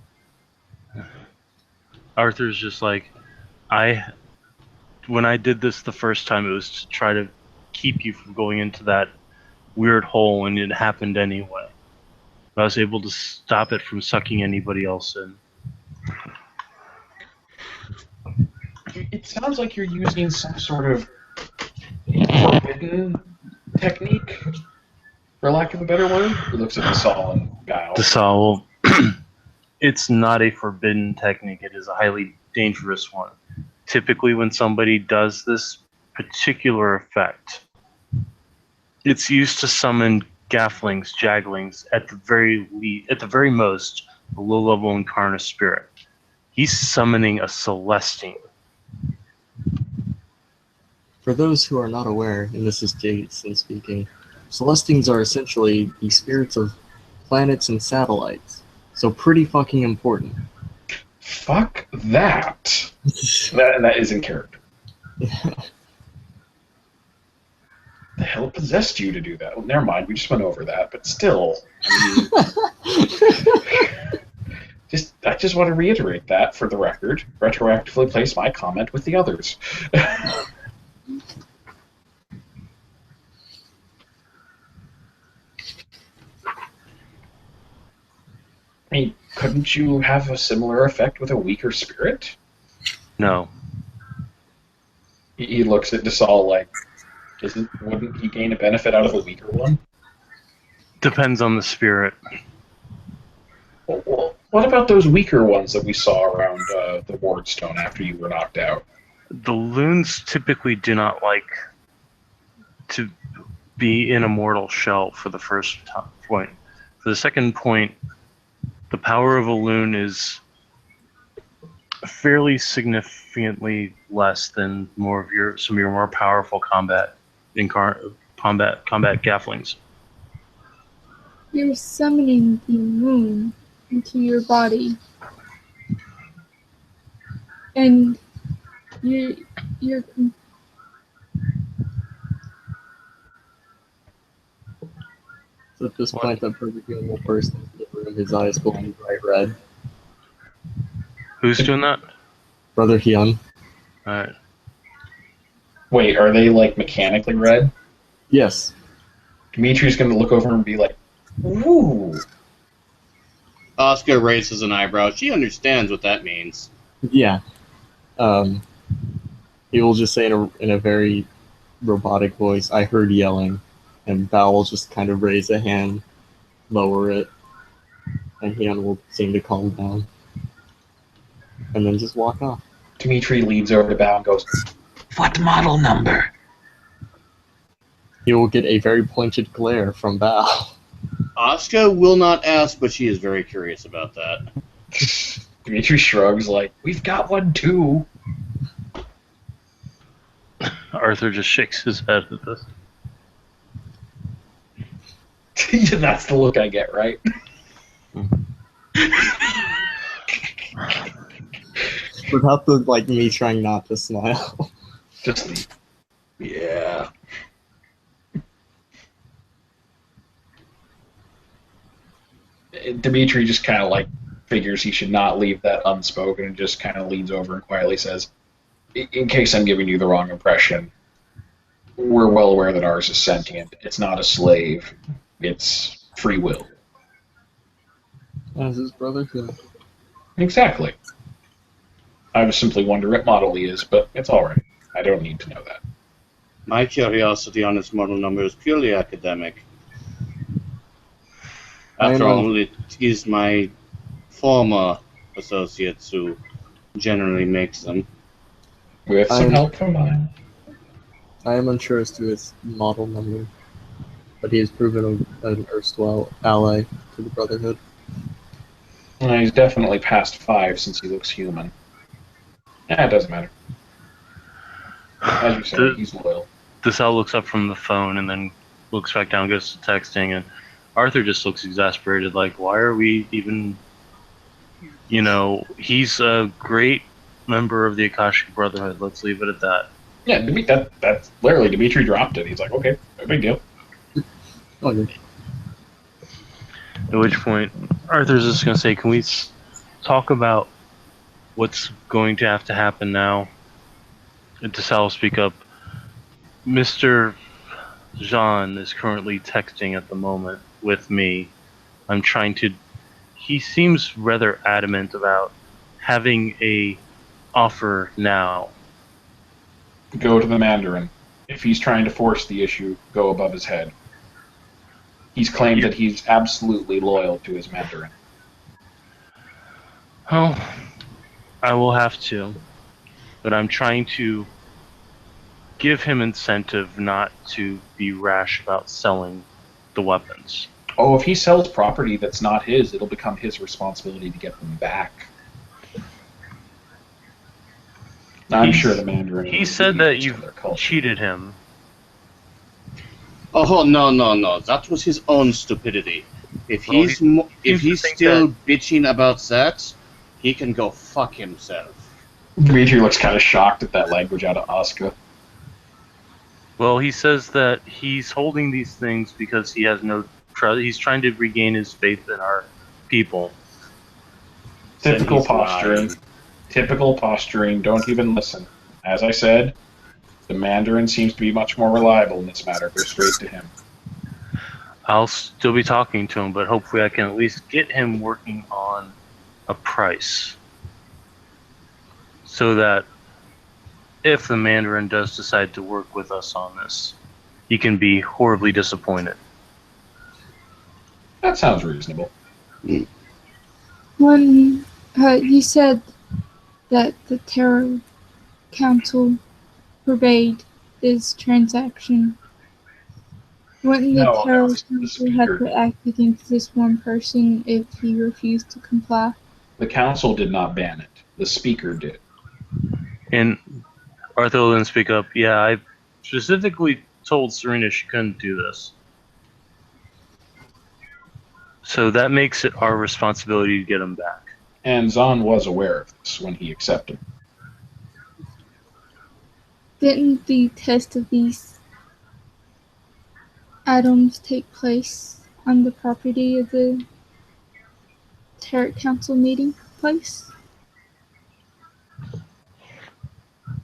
Arthur's just like, when I did this the first time, it was to try to keep you from going into that weird hole, and it happened anyway. I was able to stop it from sucking anybody else in. It sounds like you're using some sort of forbidden technique, for lack of a better word. He looks at the Saul and Guile. Desal, it's not a forbidden technique. It is a highly dangerous one. Typically, when somebody does this particular effect, it's used to summon gafflings, jaglings, at the very most, a low-level incarnate spirit. He's summoning a Celestine. For those who are not aware, and this is Jason speaking, Celestines are essentially the spirits of planets and satellites. So pretty fucking important. Fuck that. That is in character. The hell possessed you to do that? Well, never mind, we just went over that, but still, I mean, I just want to reiterate that for the record. Retroactively place my comment with the others. I mean, couldn't you have a similar effect with a weaker spirit? No. He looks at Desal like, wouldn't he gain a benefit out of a weaker one? Depends on the spirit. Well, what about those weaker ones that we saw around the Wardstone after you were knocked out? The loons typically do not like to be in a mortal shell for the first point. For the second point, the power of a loon is fairly significantly less than some of your more powerful combat gafflings. You're summoning the moon into your body. And you're So at this point, that perfect will burst into the room, his eyes glowing bright red. Who's doing that? Brother Hyun. Alright. Wait, are they like mechanically red? Yes. Dimitri's going to look over and be like, "Ooh." Oscar raises an eyebrow. She understands what that means. Yeah. He will just say in a very robotic voice, "I heard yelling," and Val will just kind of raise a hand, lower it, and Hyun will seem to calm down, and then just walk off. Dimitri leans over to Bao and goes, "What model number?" He will get a very pointed glare from Val. Oscar will not ask, but she is very curious about that. Dimitri shrugs like, "We've got one too." Arthur just shakes his head at this. That's the look I get, right? Without the me trying not to smile. Just the, yeah. Dimitri just kind of figures he should not leave that unspoken and just kind of leans over and quietly says, "In case I'm giving you the wrong impression, we're well aware that ours is sentient. It's not a slave. It's free will." As his brother could. Exactly. I was simply wondering what model he is, but it's alright. I don't need to know that. My curiosity on its model number is purely academic. After all, it is my former associates who generally makes them. With some help from mine. I am unsure as to its model number, but he has proven an erstwhile ally to the Brotherhood. He's definitely past 5 since he looks human. It doesn't matter. As you say, he's loyal. DeSalle looks up from the phone and then looks back down, goes to texting, and Arthur just looks exasperated, like, why are we even... he's a great member of the Akashic Brotherhood, let's leave it at that. Yeah, that's literally, Dimitri dropped it. He's like, okay, no big deal. Okay. At which point, Arthur's just going to say, can we talk about what's going to have to happen now? And DeSalle will speak up. Mr. Jean is currently texting at the moment with me. I'm trying to... He seems rather adamant about having a offer now. Go to the Mandarin. If he's trying to force the issue, go above his head. He's claimed that he's absolutely loyal to his Mandarin. Oh, I will have to. But I'm trying to give him incentive not to be rash about selling the weapons. Oh, if he sells property that's not his, it'll become his responsibility to get them back. I'm sure the Mandarin... He said that you've cheated him. Oh, no. That was his own stupidity. If he's still bitching about that, he can go fuck himself. Dimitri looks kind of shocked at that language out of Asuka. Well, he says that he's holding these things because he has no trust. He's trying to regain his faith in our people. Typical posturing. Typical posturing. Don't even listen. As I said, the Mandarin seems to be much more reliable in this matter. Go straight to him. I'll still be talking to him, but hopefully I can at least get him working on a price. So that if the Mandarin does decide to work with us on this, he can be horribly disappointed. That sounds reasonable. When you said that the Terror Council forbade this transaction, wouldn't the Terror Council have to act against this one person if he refused to comply? The council did not ban it. The speaker did. And Arthur will then speak up, yeah, I specifically told Serena she couldn't do this. So that makes it our responsibility to get him back. And Zahn was aware of this when he accepted. Didn't the test of these items take place on the property of the Terror Council meeting place?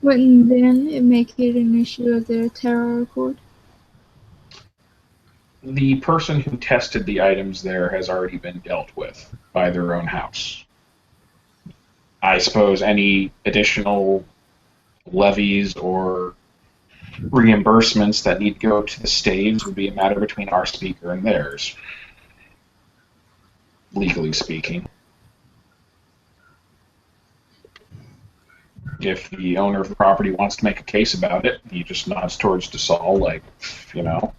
Wouldn't then it make it an issue of the Terror Accord? The person who tested the items there has already been dealt with by their own house. I suppose any additional levies or reimbursements that need to go to the staves would be a matter between our speaker and theirs, legally speaking. If the owner of the property wants to make a case about it, he just nods towards DeSalle, like, you know.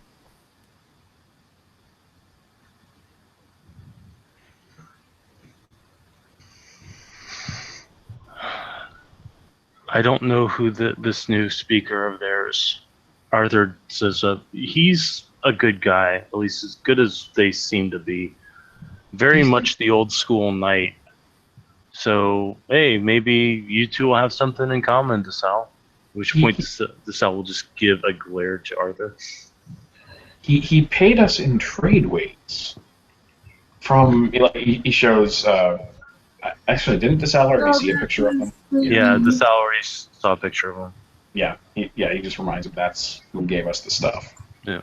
I don't know who this new speaker of theirs, Arthur says, he's a good guy, at least as good as they seem to be. Very much the old school knight. So, hey, maybe you two will have something in common, DeSalle. At which point DeSalle will just give a glare to Arthur. He paid us in trade weights. From, he shows, actually, didn't DeSalle already see a picture of him? Yeah, DeSalle already saw a picture of him. Yeah, he just reminds him that's who gave us the stuff. Yeah.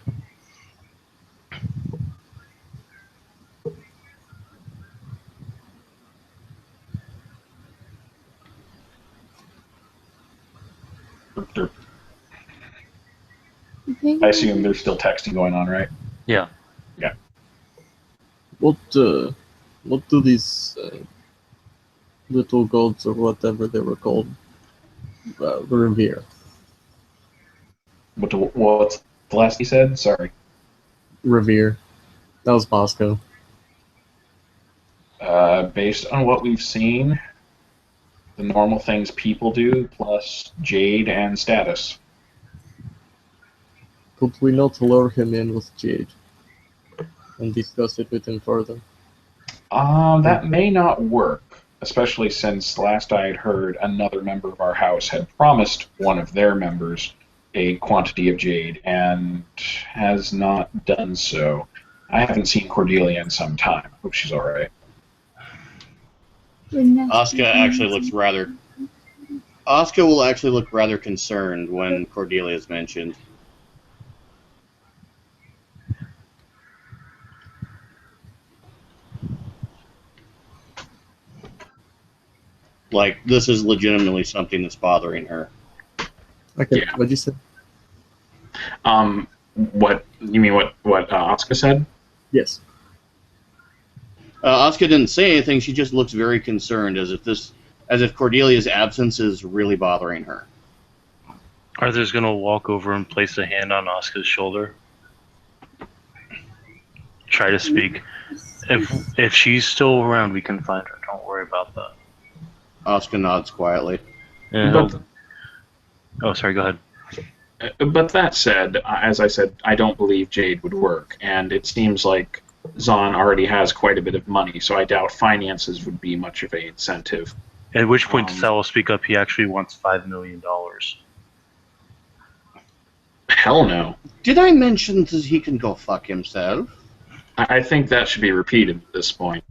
I assume there's still texting going on, right? Yeah. Yeah. What do these little gods or whatever they were called revere? What's the last he said? Sorry. Revere. That was Bosco. Based on what we've seen, the normal things people do, plus Jade and status. Could we not lure him in with Jade and discuss it with him further? That may not work, especially since last I had heard another member of our house had promised one of their members a quantity of jade and has not done so. I haven't seen Cordelia in some time. Hope she's alright. Asuka actually looks rather. Asuka will actually look rather concerned when Cordelia is mentioned. Like, this is legitimately something that's bothering her. Okay, Yeah. what'd you say? What you mean? What Asuka said? Yes. Asuka didn't say anything. She just looks very concerned, as if Cordelia's absence is really bothering her. Arthur's gonna walk over and place a hand on Asuka's shoulder. Try to speak. If she's still around, we can find her. Don't worry about that. Asuka nods quietly. And But, oh, sorry. Go ahead. but that said, as I said, I don't believe Jade would work, and it seems like Zahn already has quite a bit of money, so I doubt finances would be much of an incentive. At which point, Um, Sal will speak up. He actually wants $5 million. Hell no. Did I mention that he can go fuck himself? I think that should be repeated at this point.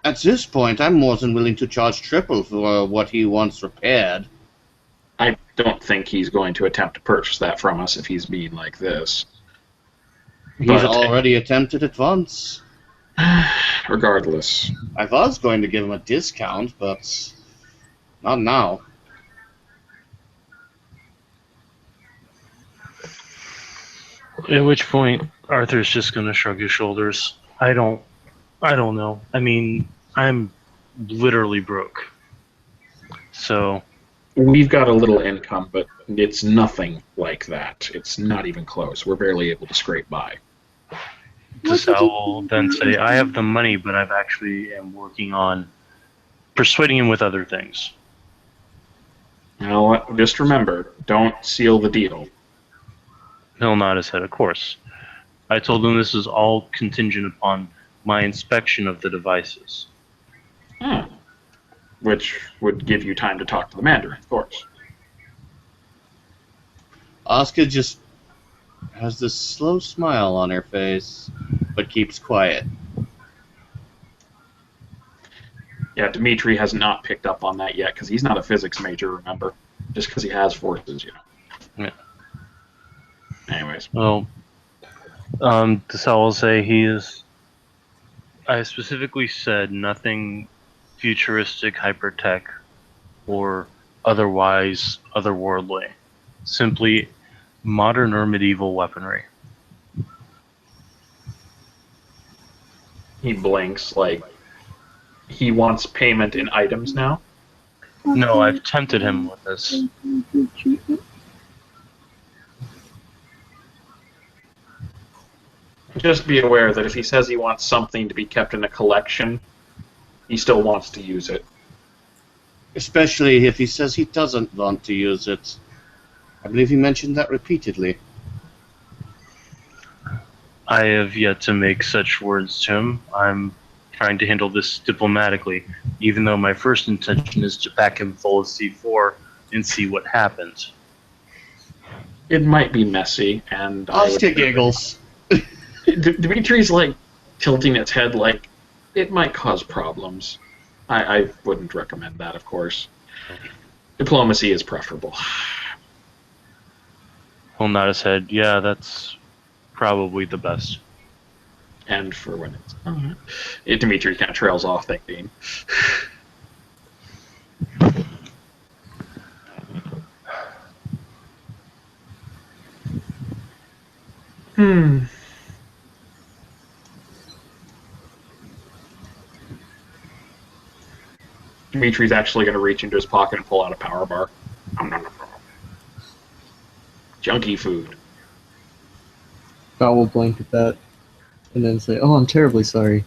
At this point, I'm more than willing to charge triple for what he wants repaired. I don't think he's going to attempt to purchase that from us if he's being like this. He's But- already attempted it once. Regardless. I was going to give him a discount, but not now. At which point, Arthur's just gonna shrug his shoulders. I don't know. I mean, I'm literally broke. So, We've got a little income, but it's nothing like that. It's not even close. We're barely able to scrape by. Sal will then say, I have the money, but I've actually am working on persuading him with other things. You know what? Just remember, don't seal the deal. He'll nod his head, of course. I told him this is all contingent upon my inspection of the devices. Hmm. Which would give you time to talk to the Mandarin, of course. Asuka just has this slow smile on her face, but keeps quiet. Yeah, Dimitri has not picked up on that yet because he's not a physics major, remember? Just because he has forces, Yeah. Anyways. Well, Sal will say I specifically said nothing futuristic, hypertech, or otherwise otherworldly. Simply modern or medieval weaponry. He blinks like he wants payment in items now. No, I've tempted him with this. Just be aware that if he says he wants something to be kept in a collection, he still wants to use it. Especially if he says he doesn't want to use it. I believe he mentioned that repeatedly. I have yet to make such words to him. I'm trying to handle this diplomatically, even though my first intention is to pack him full of C4 and see what happens. It might be messy, and Asuka giggles. Dimitri's like tilting its head like it might cause problems. I wouldn't recommend that, of course. Diplomacy is preferable. He'll nod his head. Yeah, that's probably the best. And for when it's Dimitri kind of trails off thinking. Dimitri's actually going to reach into his pocket and pull out a power bar. Junky food. Val will blink at that and then say, "Oh, I'm terribly sorry."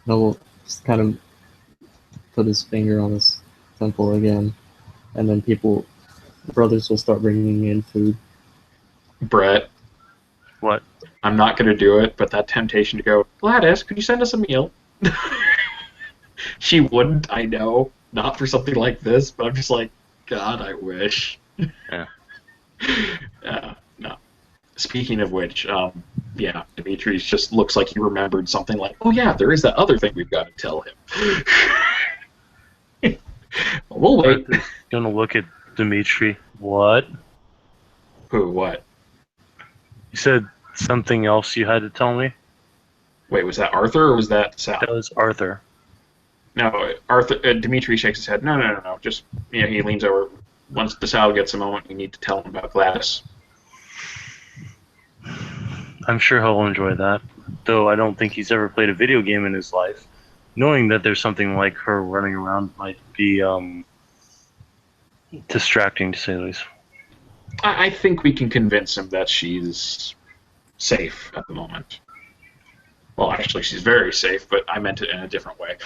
And I will just kind of put his finger on his temple again, and then the brothers will start bringing in food. Brett, What? I'm not going to do it, but that temptation to go, Gladys, could you send us a meal? She wouldn't, I know. Not for something like this, but I'm just like, God, I wish. Yeah. No. Speaking of which, yeah, Dimitri's just looks like he remembered something like, oh yeah, there is that other thing we've got to tell him. We'll wait. Arthur's gonna look at Dimitri. What? Who, what? You said something else you had to tell me? Wait, was that Arthur or was that Sal? That was Arthur. No, Dimitri shakes his head. No. Just, he leans over. Once Sal gets a moment, we need to tell him about Gladys. I'm sure he'll enjoy that. Though I don't think he's ever played a video game in his life. Knowing that there's something like her running around might be distracting, to say the least. I think we can convince him that she's safe at the moment. Well, actually, she's very safe, but I meant it in a different way.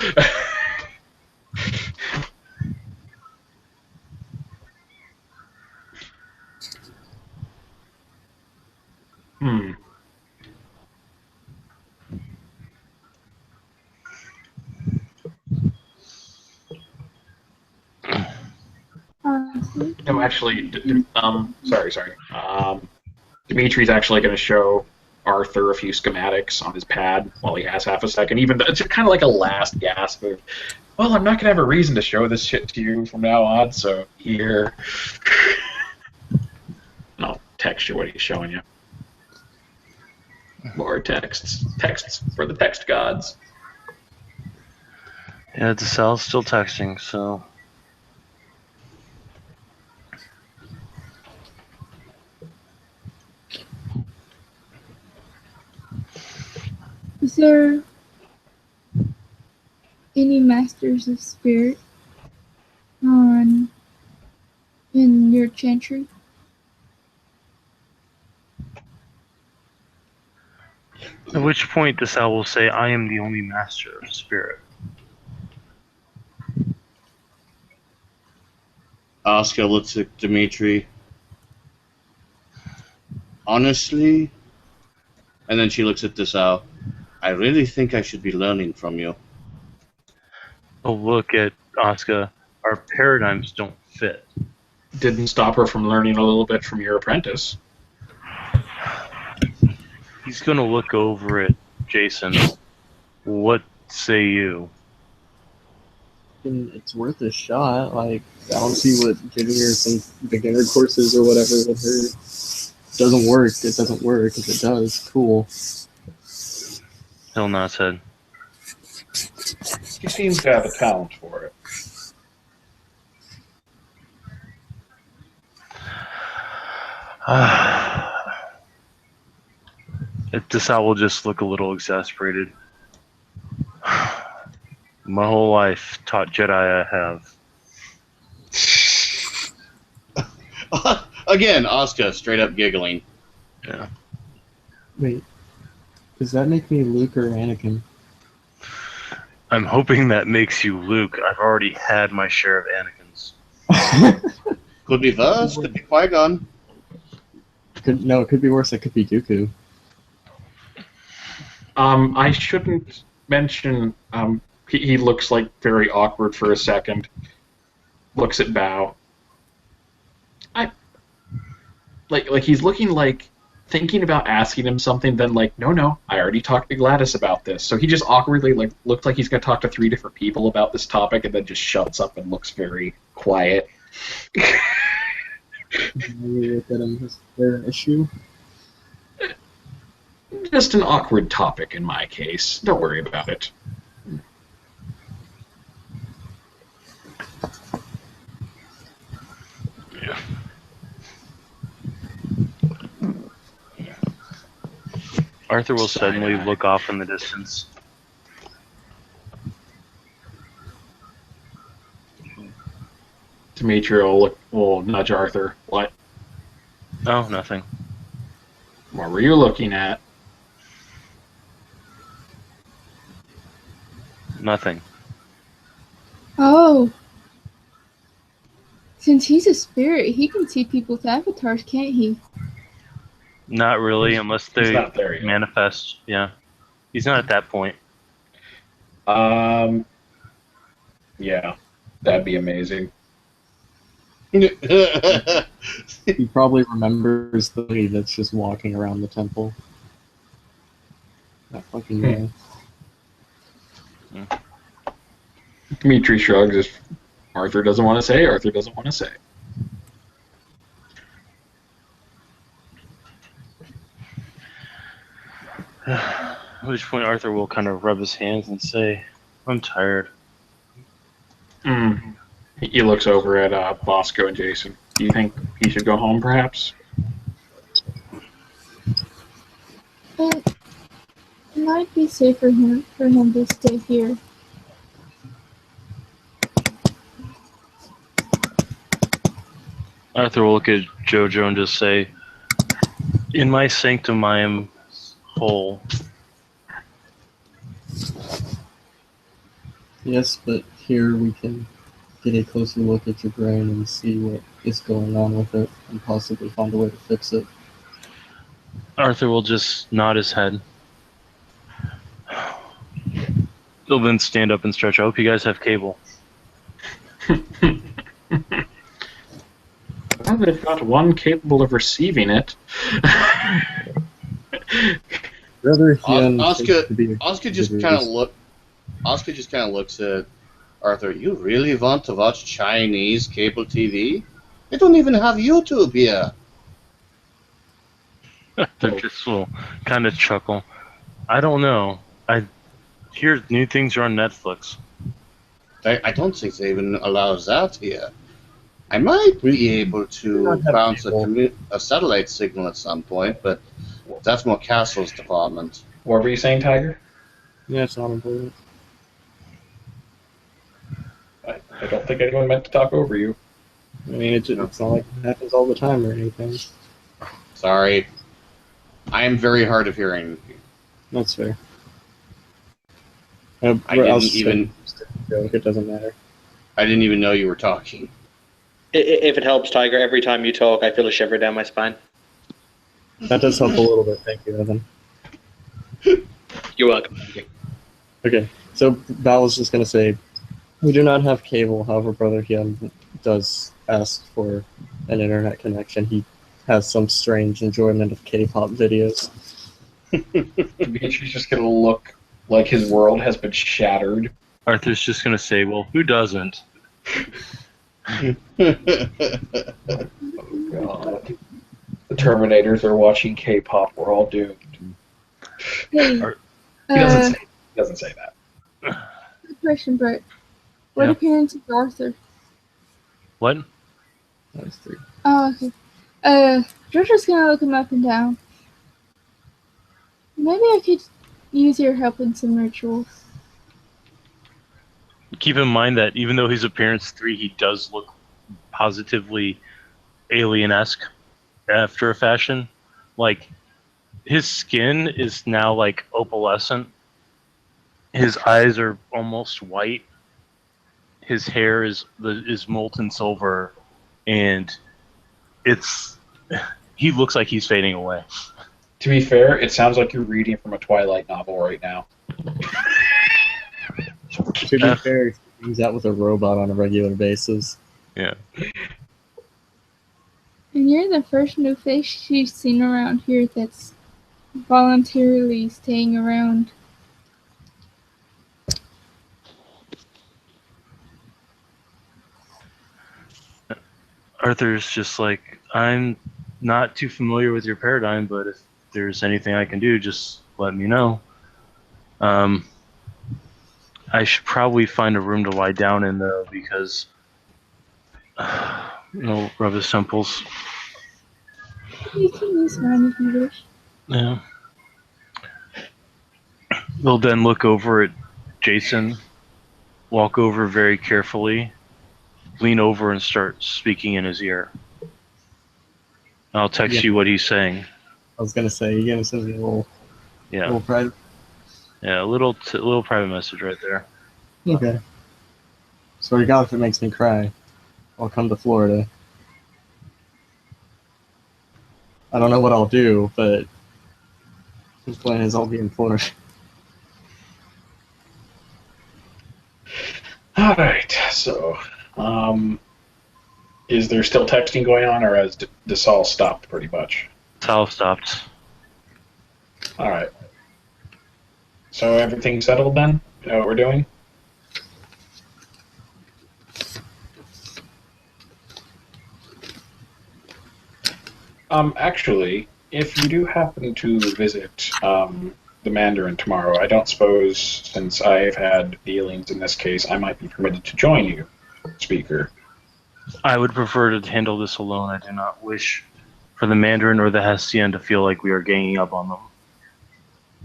No, actually, sorry. Dimitri's actually going to show Arthur a few schematics on his pad while he has half a second. Even though it's kind of like a last gasp of, well, I'm not going to have a reason to show this shit to you from now on, so here. And I'll text you what he's showing you. More texts. Texts for the text gods. Yeah, DeSal's still texting, so... Is there any Masters of Spirit in your chantry? At which point DeSal will say, I am the only master of spirit. Asuka looks at Dimitri. Honestly, and then she looks at DeSal. I really think I should be learning from you. Oh, look at Asuka. Our paradigms don't fit. Didn't stop her from learning a little bit from your apprentice. He's going to look over at Jason. What say you? And it's worth a shot. Like, I don't see what giving her some beginner courses or whatever with her doesn't work. It doesn't work. If it does, cool. He'll nod his head. He seems to have a talent for it. DeSal will just look a little exasperated. My whole life taught Jedi I have. Again, Asuka straight up giggling. Yeah. Wait, does that make me Luke or Anakin? I'm hoping that makes you Luke. I've already had my share of Anakins. Could be Vaz, could be Qui-Gon. It could be worse. It could be Dooku. I shouldn't mention. He looks like very awkward for a second. Looks at Bao. Like he's looking like thinking about asking him something. Then no, I already talked to Gladys about this. So he just awkwardly looked like he's gonna talk to 3 different people about this topic, and then just shuts up and looks very quiet. Maybe look at him. Is there an issue? Just an awkward topic in my case. Don't worry about it. Yeah. Arthur will suddenly look off in the distance. Dimitri will nudge Arthur. What? Oh, nothing. What were you looking at? Nothing. Oh, since he's a spirit, he can see people's avatars, can't he? Not really, unless He's they not there yet. manifest. Yeah, he's not at that point. Yeah, that'd be amazing. He probably remembers the lady that's just walking around the temple. That fucking guy. Dimitri shrugs. If Arthur doesn't want to say, Arthur doesn't want to say. At which point Arthur will kind of rub his hands and say, "I'm tired." He looks over at Bosco and Jason. Do you think he should go home, perhaps? It might be safer for him to stay here. Arthur will look at Jojo and just say, "In my sanctum I am whole." Yes, but here we can get a closer look at your brain and see what is going on with it and possibly find a way to fix it. Arthur will just nod his head. He'll then stand up and stretch. I hope you guys have cable. Well, they've got one capable of receiving it. Brother, Oscar just kind of looks at Arthur. You really want to watch Chinese cable TV? They don't even have YouTube here. Arthur just will kind of chuckle. I don't know. I hear new things are on Netflix. I don't think they even allow that here. I might be able to bounce a satellite signal at some point, but that's more Castle's department. What were you saying, Tiger? Yeah, it's not important. I don't think anyone meant to talk over you. I mean, it's not like it happens all the time or anything. Sorry. I am very hard of hearing. That's fair. I didn't even. Joke. It doesn't matter. I didn't even know you were talking. If it helps, Tiger, every time you talk, I feel a shiver down my spine. That does help a little bit. Thank you, Evan. You're welcome. Okay, so Val was just going to say, we do not have cable. However, Brother Hyun does ask for an internet connection. He has some strange enjoyment of K-pop videos. Dimitri's just going to look like his world has been shattered. Arthur's just going to say, well, who doesn't? Oh, God. The Terminators are watching K-pop. We're all doomed. Hey, He doesn't say that. good question, Brett. What Yeah. appearance is Arthur? What? That's 3. Oh, okay. Jojo's gonna look him up and down. Maybe I could use your help in some rituals. Keep in mind that even though he's appearance 3, he does look positively alien-esque after a fashion. Like, his skin is now like opalescent. His eyes are almost white. His hair is molten silver, and he looks like he's fading away. To be fair, it sounds like you're reading from a Twilight novel right now. To be fair, he hangs out with a robot on a regular basis. Yeah. And you're the first new face she's seen around here that's voluntarily staying around. Arthur's just like, I'm not too familiar with your paradigm, but if there's anything I can do, just let me know. I should probably find a room to lie down in, though, because rub his temples. You can use mine if you wish. Yeah. We'll then look over at Jason, walk over very carefully, lean over and start speaking in his ear. I'll text you what he's saying. I was gonna say, you're gonna send me a little private. Yeah, a little private message right there. Okay. Swear to God, if it makes me cry, I'll come to Florida. I don't know what I'll do, but the plan is I'll be in Florida. All right. So, is there still texting going on, or has Desal stopped pretty much? Sal stopped. All right. So everything's settled then? You know what we're doing? Actually, if you do happen to visit the Mandarin tomorrow, I don't suppose, since I've had dealings in this case, I might be permitted to join you, Speaker. I would prefer to handle this alone. I do not wish for the Mandarin or the Hessian to feel like we are ganging up on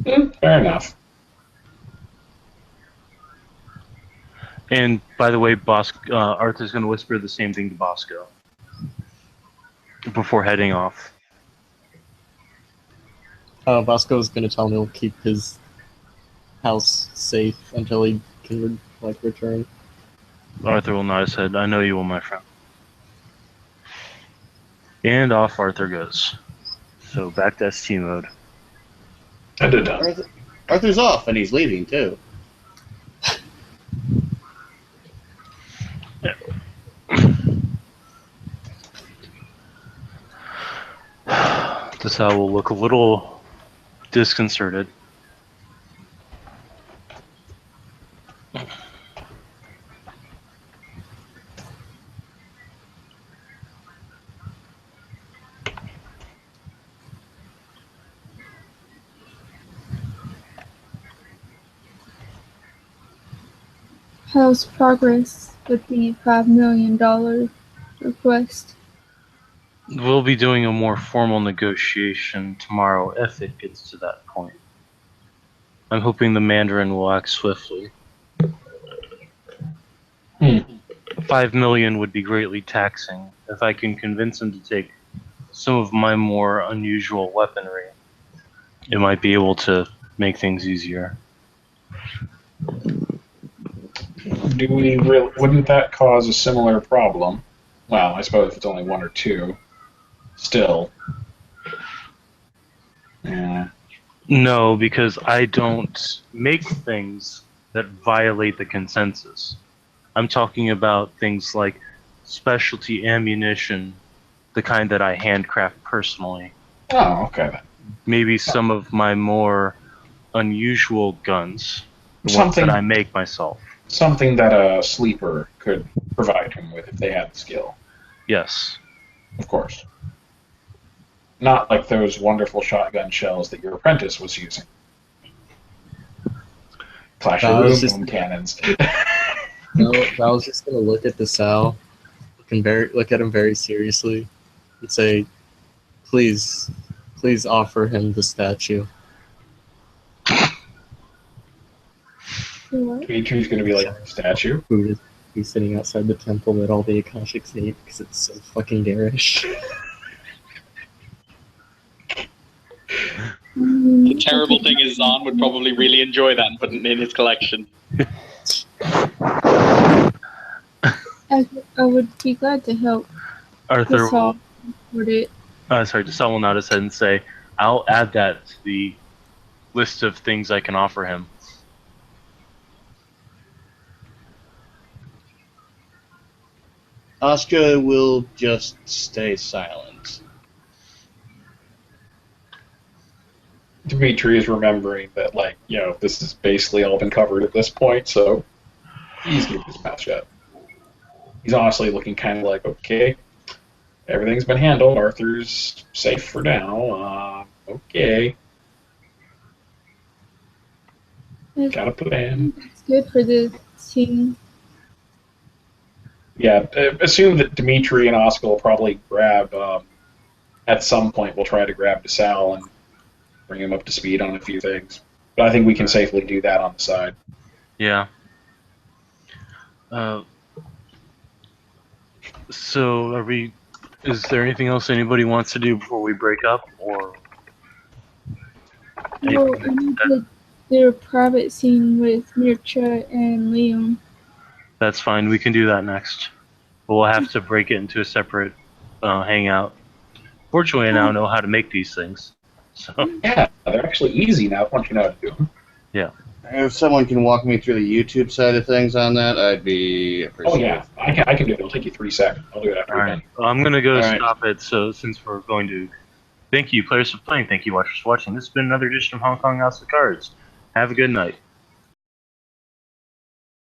them. Fair enough. And by the way, Arthur's going to whisper the same thing to Bosco before heading off. Bosco's gonna tell him he'll keep his house safe until he can return. Arthur will nod his head. I know you will, my friend. And off Arthur goes. So back to ST mode. Arthur's off, and he's leaving too. Desal will look a little disconcerted. How's progress with the $5 million request? We'll be doing a more formal negotiation tomorrow if it gets to that point. I'm hoping the Mandarin will act swiftly. 5 million would be greatly taxing. If I can convince him to take some of my more unusual weaponry, it might be able to make things easier. Wouldn't that cause a similar problem? Well, I suppose if it's only one or two. Still. Yeah. No, because I don't make things that violate the consensus. I'm talking about things like specialty ammunition, the kind that I handcraft personally. Oh, okay then. Maybe some of my more unusual guns, the ones that I make myself. Something that a sleeper could provide him with if they had the skill. Yes. Of course. Not like those wonderful shotgun shells that your apprentice was using. Clash of boom cannons. No, I was just gonna look at the Sal, look at him very seriously, and say, "Please offer him the statue." What? Dimitri's gonna be like, statue? Who is he's sitting outside the temple that all the Akashics hate because it's so fucking garish. The terrible thing is Zahn would probably really enjoy that and put it in his collection. I would be glad to help. Arthur will, Desal will nod his head and say, I'll add that to the list of things I can offer him. Oscar will just stay silent. Dimitri is remembering that, this has basically all been covered at this point, so he's keeping his mouth shut. He's honestly looking kind of like, okay, everything's been handled. Arthur's safe for now. Okay. Got a plan. It's good for the team. Yeah, assume that Dimitri and Oscar will probably grab, at some point, we'll try to grab Desal and bring him up to speed on a few things. But I think we can safely do that on the side. Yeah. So, is there anything else anybody wants to do before we break up, or? Well, I need to do a private scene with Mircha and Liam. That's fine. We can do that next. We'll have to break it into a separate hangout. Fortunately, I now know how to make these things. So Yeah, they're actually easy now once you know how to do them. If someone can walk me through the YouTube side of things on that, I'd be Oh appreciative. yeah, I can do it. It'll take you 3 seconds. I'll do it after all you're right, done. well, I'm gonna go All right. stop it. So since we're going to, thank you players for playing. Thank you watchers for watching. This has been another edition of Hong Kong House of Cards. Have a good night.